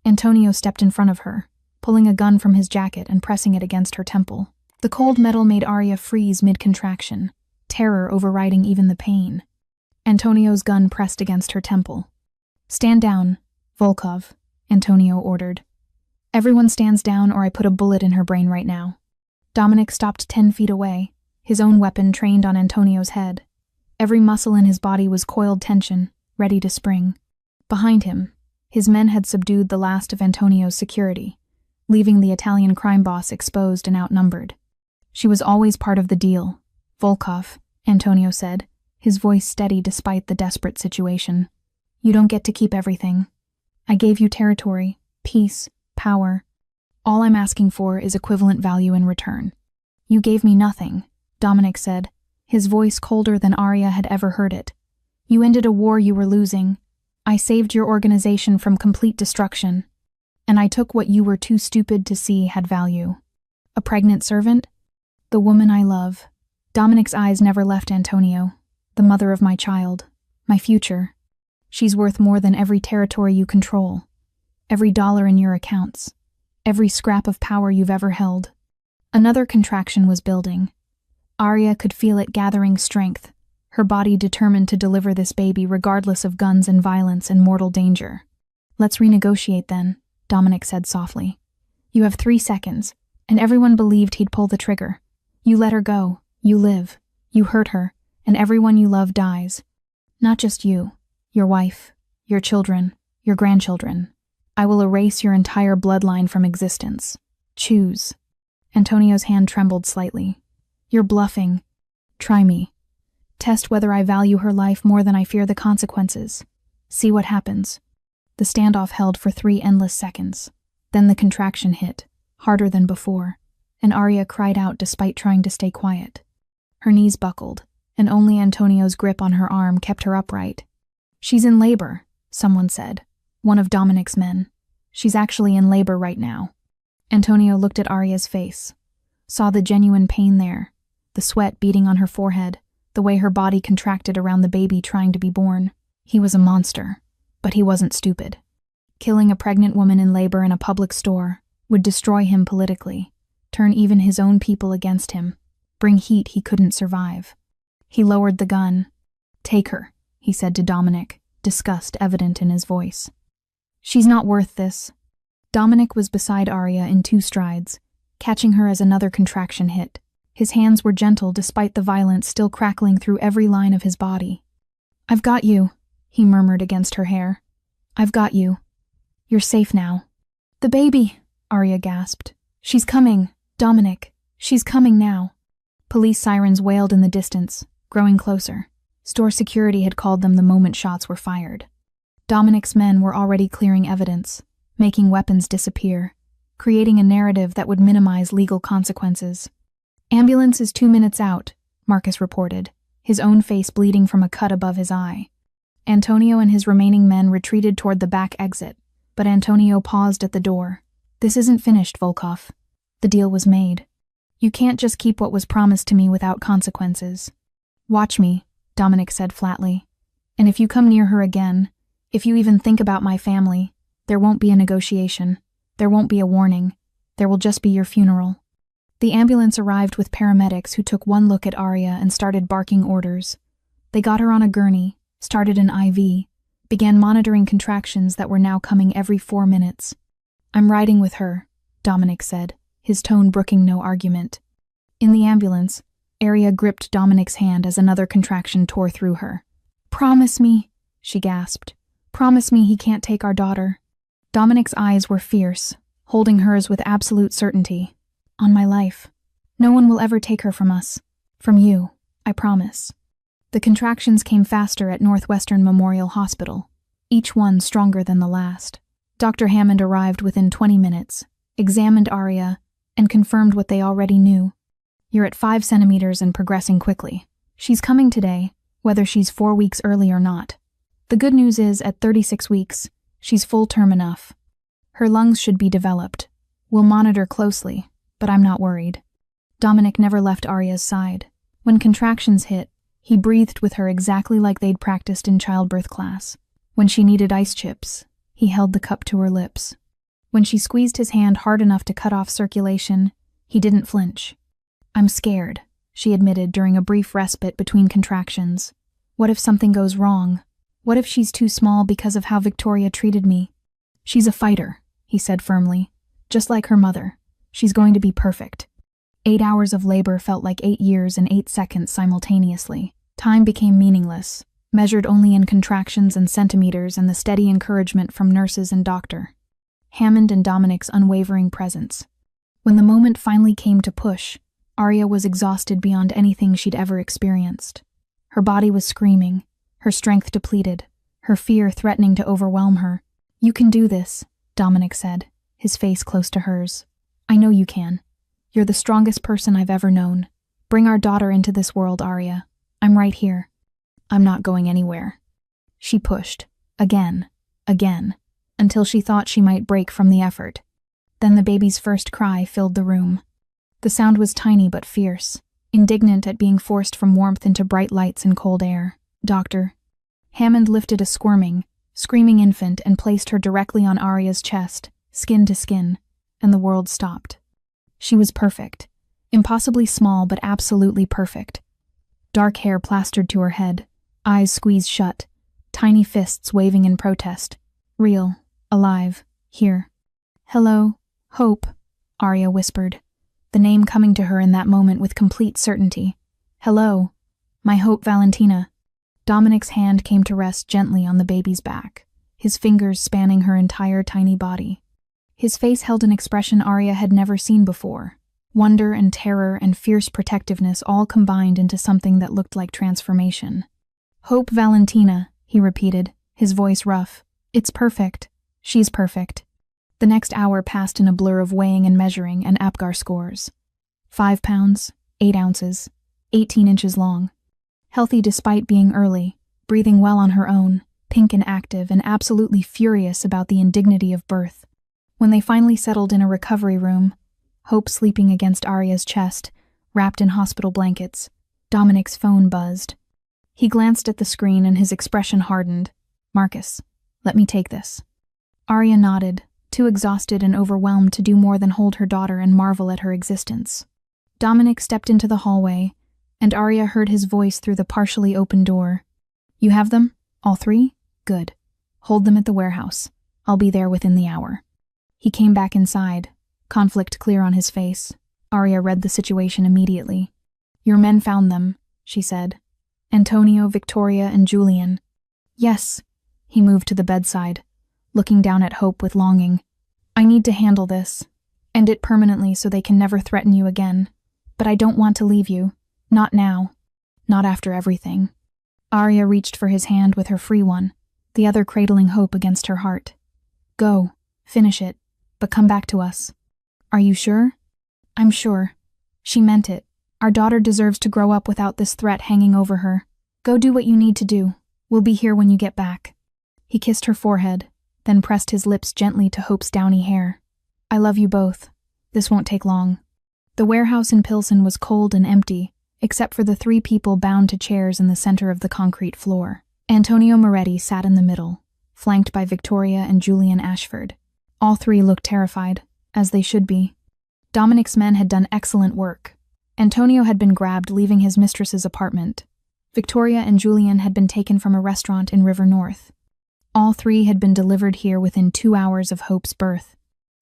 Antonio stepped in front of her, pulling a gun from his jacket and pressing it against her temple. The cold metal made Arya freeze mid-contraction, terror overriding even the pain. Antonio's gun pressed against her temple. Stand down, Volkov, Antonio ordered. Everyone stands down or I put a bullet in her brain right now. Dominic stopped 10 feet away, his own weapon trained on Antonio's head. Every muscle in his body was coiled tension, ready to spring. Behind him, his men had subdued the last of Antonio's security, leaving the Italian crime boss exposed and outnumbered. She was always part of the deal, Volkov, Antonio said, his voice steady despite the desperate situation. You don't get to keep everything. I gave you territory, peace, power. All I'm asking for is equivalent value in return. You gave me nothing, Dominic said, his voice colder than Arya had ever heard it. You ended a war you were losing. I saved your organization from complete destruction. And I took what you were too stupid to see had value. A pregnant servant? The woman I love. Dominic's eyes never left Antonio. The mother of my child. My future. She's worth more than every territory you control. Every dollar in your accounts. Every scrap of power you've ever held. Another contraction was building. Arya could feel it gathering strength, her body determined to deliver this baby regardless of guns and violence and mortal danger. Let's renegotiate then, Dominic said softly. You have 3 seconds, and everyone believed he'd pull the trigger. You let her go, you live, you hurt her, and everyone you love dies. Not just you, your wife, your children, your grandchildren. I will erase your entire bloodline from existence. Choose. Antonio's hand trembled slightly. You're bluffing. Try me. Test whether I value her life more than I fear the consequences. See what happens. The standoff held for 3 endless seconds. Then the contraction hit, harder than before. and Arya cried out despite trying to stay quiet. Her knees buckled, and only Antonio's grip on her arm kept her upright. "She's in labor," someone said, one of Dominic's men. "She's actually in labor right now." Antonio looked at Arya's face, saw the genuine pain there, the sweat beading on her forehead, the way her body contracted around the baby trying to be born. He was a monster, but he wasn't stupid. Killing a pregnant woman in labor in a public store would destroy him politically, turn even his own people against him, bring heat he couldn't survive. He lowered the gun. "Take her," he said to Dominic, disgust evident in his voice. "She's not worth this." Dominic was beside Arya in 2 strides, catching her as another contraction hit. His hands were gentle despite the violence still crackling through every line of his body. "I've got you," he murmured against her hair. "I've got you. You're safe now." "The baby," Arya gasped. "She's coming, Dominic. She's coming now." Police sirens wailed in the distance, growing closer. Store security had called them the moment shots were fired. Dominic's men were already clearing evidence, making weapons disappear, creating a narrative that would minimize legal consequences. "Ambulance is 2 minutes out," Marcus reported, his own face bleeding from a cut above his eye. Antonio and his remaining men retreated toward the back exit, but Antonio paused at the door. "This isn't finished, Volkov. The deal was made. You can't just keep what was promised to me without consequences." "Watch me," Dominic said flatly. "And if you come near her again, if you even think about my family, there won't be a negotiation. There won't be a warning. There will just be your funeral." The ambulance arrived with paramedics who took one look at Arya and started barking orders. They got her on a gurney, started an IV, began monitoring contractions that were now coming every 4 minutes. "I'm riding with her," Dominic said, his tone brooking no argument. In the ambulance, Arya gripped Dominic's hand as another contraction tore through her. "Promise me," she gasped. "Promise me he can't take our daughter." Dominic's eyes were fierce, holding hers with absolute certainty. "On my life. No one will ever take her from us. From you, I promise." The contractions came faster at Northwestern Memorial Hospital, each one stronger than the last. Dr. Hammond arrived within 20 minutes, examined Arya, and confirmed what they already knew. "You're at 5 centimeters and progressing quickly. She's coming today, whether she's 4 weeks early or not. The good news is, at 36 weeks, she's full term enough. Her lungs should be developed. We'll monitor closely, but I'm not worried." Dominic never left Arya's side. When contractions hit, he breathed with her exactly like they'd practiced in childbirth class. When she needed ice chips, he held the cup to her lips. When she squeezed his hand hard enough to cut off circulation, he didn't flinch. "I'm scared," she admitted during a brief respite between contractions. "What if something goes wrong? What if she's too small because of how Victoria treated me?" "She's a fighter," he said firmly. "Just like her mother. She's going to be perfect." 8 hours of labor felt like 8 years and 8 seconds simultaneously. Time became meaningless, measured only in contractions and centimeters and the steady encouragement from nurses and doctor. Hammond and Dominic's unwavering presence. When the moment finally came to push, Arya was exhausted beyond anything she'd ever experienced. Her body was screaming, her strength depleted, her fear threatening to overwhelm her. "You can do this," Dominic said, his face close to hers. "I know you can. You're the strongest person I've ever known. Bring our daughter into this world, Arya. I'm right here." "I'm not going anywhere." She pushed, again, until she thought she might break from the effort. Then the baby's first cry filled the room. The sound was tiny but fierce, indignant at being forced from warmth into bright lights and cold air. "Doctor." Hammond lifted a squirming, screaming infant and placed her directly on Arya's chest, skin to skin, and the world stopped. She was perfect, impossibly small but absolutely perfect. Dark hair plastered to her head, eyes squeezed shut, tiny fists waving in protest. Real, alive, here. "Hello, Hope," Arya whispered, the name coming to her in that moment with complete certainty. "Hello, my Hope Valentina." Dominic's hand came to rest gently on the baby's back, his fingers spanning her entire tiny body. His face held an expression Arya had never seen before. Wonder and terror and fierce protectiveness all combined into something that looked like transformation. "Hope Valentina," he repeated, his voice rough. "It's perfect. She's perfect." The next hour passed in a blur of weighing and measuring and APGAR scores. 5 pounds, 8 ounces, 18 inches long. Healthy despite being early, breathing well on her own, pink and active and absolutely furious about the indignity of birth. When they finally settled in a recovery room, Hope sleeping against Arya's chest, wrapped in hospital blankets, Dominic's phone buzzed. He glanced at the screen and his expression hardened. "Marcus, let me take this." Arya nodded, too exhausted and overwhelmed to do more than hold her daughter and marvel at her existence. Dominic stepped into the hallway, and Arya heard his voice through the partially open door. "You have them? All 3? Good. Hold them at the warehouse. I'll be there within the hour." He came back inside, conflict clear on his face. Arya read the situation immediately. "Your men found them," she said. "Antonio, Victoria, and Julian." "Yes." He moved to the bedside, looking down at Hope with longing. "I need to handle this. End it permanently so they can never threaten you again. But I don't want to leave you. Not now. Not after everything." Arya reached for his hand with her free one, the other cradling Hope against her heart. "Go. Finish it. But come back to us." "Are you sure?" "I'm sure. She meant it. Our daughter deserves to grow up without this threat hanging over her. Go do what you need to do. We'll be here when you get back." He kissed her forehead, then pressed his lips gently to Hope's downy hair. "I love you both. This won't take long." The warehouse in Pilsen was cold and empty, except for the 3 people bound to chairs in the center of the concrete floor. Antonio Moretti sat in the middle, flanked by Victoria and Julian Ashford. All 3 looked terrified, as they should be. Dominic's men had done excellent work. Antonio had been grabbed leaving his mistress's apartment. Victoria and Julian had been taken from a restaurant in River North. All 3 had been delivered here within 2 hours of Hope's birth.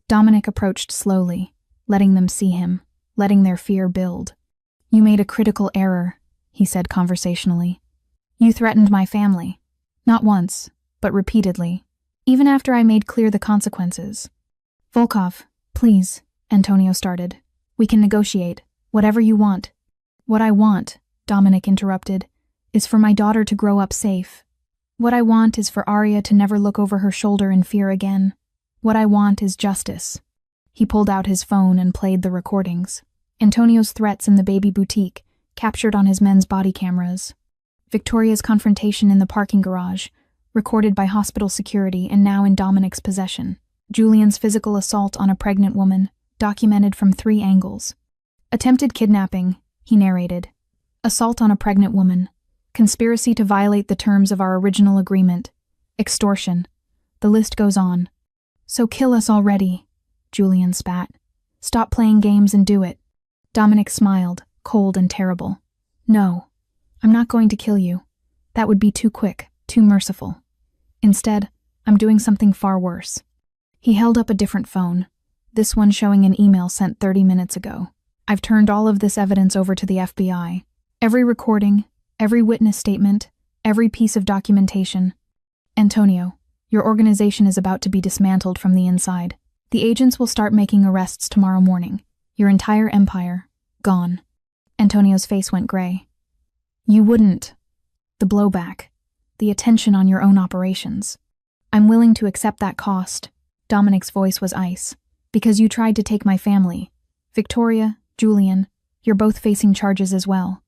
Dominic approached slowly, letting them see him, letting their fear build. "You made a critical error," he said conversationally. "You threatened my family. Not once, but repeatedly. Even after I made clear the consequences." "Volkov, please," Antonio started. "We can negotiate. Whatever you want." "What I want," Dominic interrupted, "is for my daughter to grow up safe. What I want is for Arya to never look over her shoulder in fear again. What I want is justice." He pulled out his phone and played the recordings. Antonio's threats in the baby boutique, captured on his men's body cameras. Victoria's confrontation in the parking garage, recorded by hospital security and now in Dominic's possession. Julian's physical assault on a pregnant woman, documented from 3 angles. Attempted kidnapping, he narrated. Assault on a pregnant woman. Conspiracy to violate the terms of our original agreement. Extortion. The list goes on. "So kill us already," Julian spat. "Stop playing games and do it." Dominic smiled, cold and terrible. "No, I'm not going to kill you. That would be too quick, too merciful. Instead, I'm doing something far worse." He held up a different phone, this one showing an email sent 30 minutes ago. "I've turned all of this evidence over to the FBI. Every recording, every witness statement, every piece of documentation. Antonio, your organization is about to be dismantled from the inside. The agents will start making arrests tomorrow morning. Your entire empire, gone." Antonio's face went gray. "You wouldn't. The blowback, the attention on your own operations. I'm willing to accept that cost." Dominic's voice was ice. "Because you tried to take my family. Victoria, Julian, you're both facing charges as well.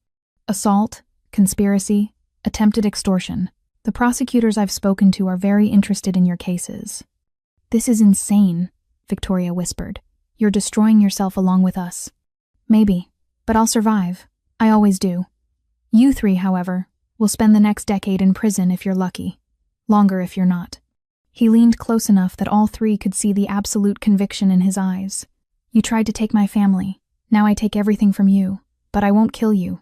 Assault, conspiracy, attempted extortion. The prosecutors I've spoken to are very interested in your cases." "This is insane," Victoria whispered. "You're destroying yourself along with us." "Maybe, but I'll survive. I always do. You 3, however, will spend the next decade in prison if you're lucky. Longer if you're not." He leaned close enough that all 3 could see the absolute conviction in his eyes. "You tried to take my family. Now I take everything from you, but I won't kill you.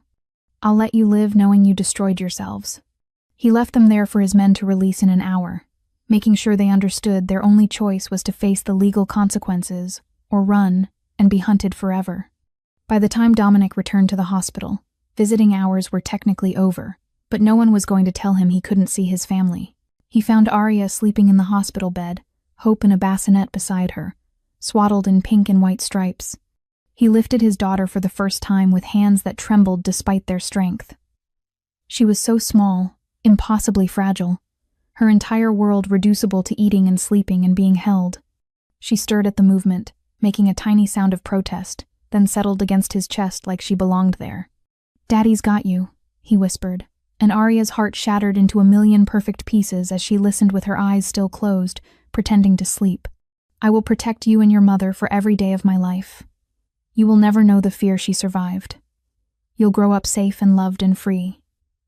I'll let you live knowing you destroyed yourselves." He left them there for his men to release in an hour, making sure they understood their only choice was to face the legal consequences, or run, and be hunted forever. By the time Dominic returned to the hospital, visiting hours were technically over, but no one was going to tell him he couldn't see his family. He found Arya sleeping in the hospital bed, Hope in a bassinet beside her, swaddled in pink and white stripes. He lifted his daughter for the first time with hands that trembled despite their strength. She was so small, impossibly fragile, her entire world reducible to eating and sleeping and being held. She stirred at the movement, making a tiny sound of protest, then settled against his chest like she belonged there. "Daddy's got you," he whispered, and Arya's heart shattered into a million perfect pieces as she listened with her eyes still closed, pretending to sleep. "I will protect you and your mother for every day of my life. You will never know the fear she survived. You'll grow up safe and loved and free.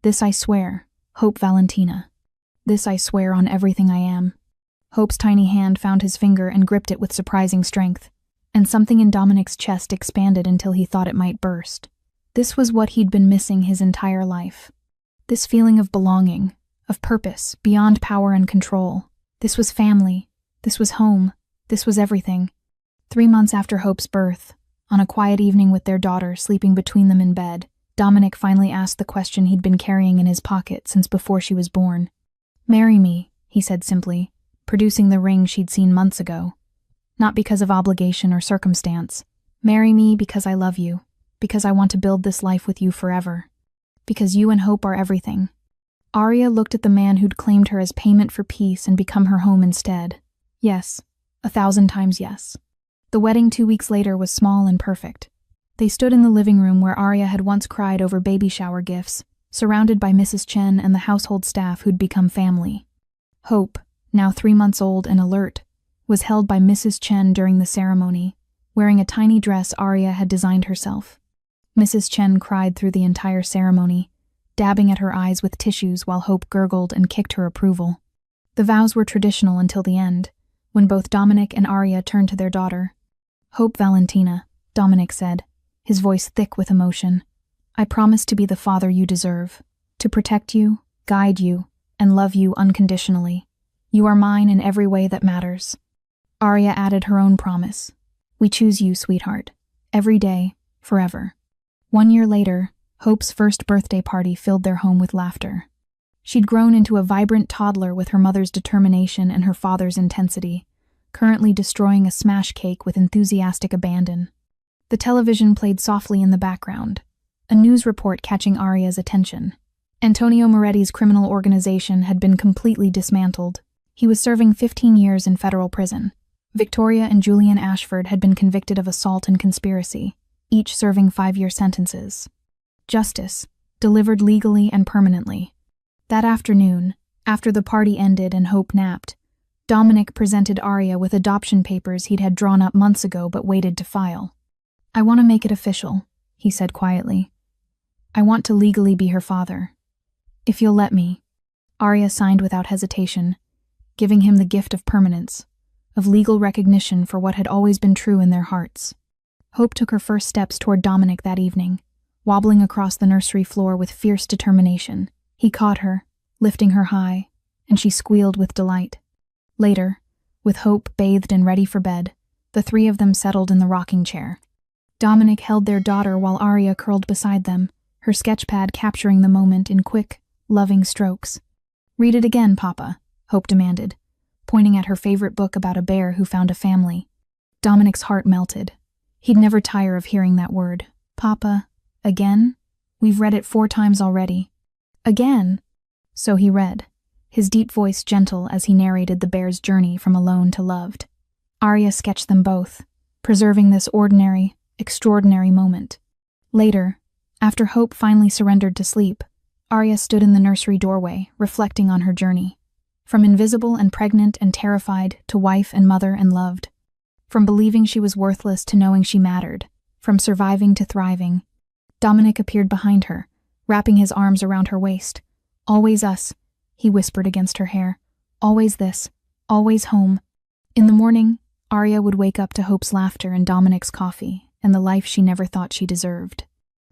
This I swear, Hope Valentina. This I swear on everything I am." Hope's tiny hand found his finger and gripped it with surprising strength, and something in Dominic's chest expanded until he thought it might burst. This was what he'd been missing his entire life. This feeling of belonging, of purpose, beyond power and control. This was family. This was home. This was everything. 3 months after Hope's birth, on a quiet evening with their daughter sleeping between them in bed, Dominic finally asked the question he'd been carrying in his pocket since before she was born. "Marry me," he said simply, producing the ring she'd seen months ago. "Not because of obligation or circumstance. Marry me because I love you, because I want to build this life with you forever. Because you and Hope are everything." Arya looked at the man who'd claimed her as payment for peace and become her home instead. Yes, 1,000 times yes. The wedding 2 weeks later was small and perfect. They stood in the living room where Arya had once cried over baby shower gifts, surrounded by Mrs. Chen and the household staff who'd become family. Hope, now 3 months old and alert, was held by Mrs. Chen during the ceremony, wearing a tiny dress Arya had designed herself. Mrs. Chen cried through the entire ceremony, dabbing at her eyes with tissues while Hope gurgled and kicked her approval. The vows were traditional until the end, when both Dominic and Arya turned to their daughter. "Hope Valentina," Dominic said, his voice thick with emotion. "I promise to be the father you deserve, to protect you, guide you, and love you unconditionally. You are mine in every way that matters." Arya added her own promise. "We choose you, sweetheart. Every day, forever." 1 year later, Hope's first birthday party filled their home with laughter. She'd grown into a vibrant toddler with her mother's determination and her father's intensity, currently destroying a smash cake with enthusiastic abandon. The television played softly in the background, a news report catching Arya's attention. Antonio Moretti's criminal organization had been completely dismantled. He was serving 15 years in federal prison. Victoria and Julian Ashford had been convicted of assault and conspiracy, each serving 5-year sentences. Justice, delivered legally and permanently. That afternoon, after the party ended and Hope napped, Dominic presented Arya with adoption papers he'd had drawn up months ago but waited to file. "I want to make it official," he said quietly. "I want to legally be her father. If you'll let me." Arya signed without hesitation, giving him the gift of permanence, of legal recognition for what had always been true in their hearts. Hope took her first steps toward Dominic that evening, wobbling across the nursery floor with fierce determination. He caught her, lifting her high, and she squealed with delight. Later, with Hope bathed and ready for bed, the three of them settled in the rocking chair. Dominic held their daughter while Arya curled beside them, her sketchpad capturing the moment in quick, loving strokes. "Read it again, Papa," Hope demanded, pointing at her favorite book about a bear who found a family. Dominic's heart melted. He'd never tire of hearing that word. "Papa, again? We've read it 4 times already." "Again?" So he read, his deep voice gentle as he narrated the bear's journey from alone to loved. Arya sketched them both, preserving this ordinary, extraordinary moment. Later, after Hope finally surrendered to sleep, Arya stood in the nursery doorway, reflecting on her journey. From invisible and pregnant and terrified to wife and mother and loved. From believing she was worthless to knowing she mattered. From surviving to thriving. Dominic appeared behind her, wrapping his arms around her waist. "Always us," he whispered against her hair. "Always this. Always home." In the morning, Arya would wake up to Hope's laughter and Dominic's coffee and the life she never thought she deserved.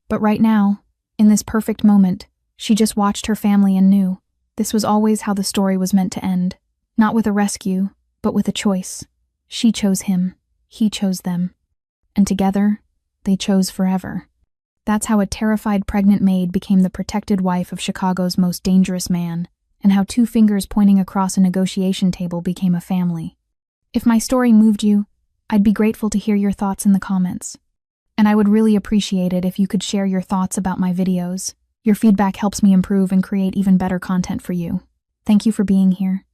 But right now, in this perfect moment, she just watched her family and knew this was always how the story was meant to end. Not with a rescue, but with a choice. She chose him. He chose them. And together, they chose forever. That's how a terrified pregnant maid became the protected wife of Chicago's most dangerous man, and how 2 fingers pointing across a negotiation table became a family. If my story moved you, I'd be grateful to hear your thoughts in the comments. And I would really appreciate it if you could share your thoughts about my videos. Your feedback helps me improve and create even better content for you. Thank you for being here.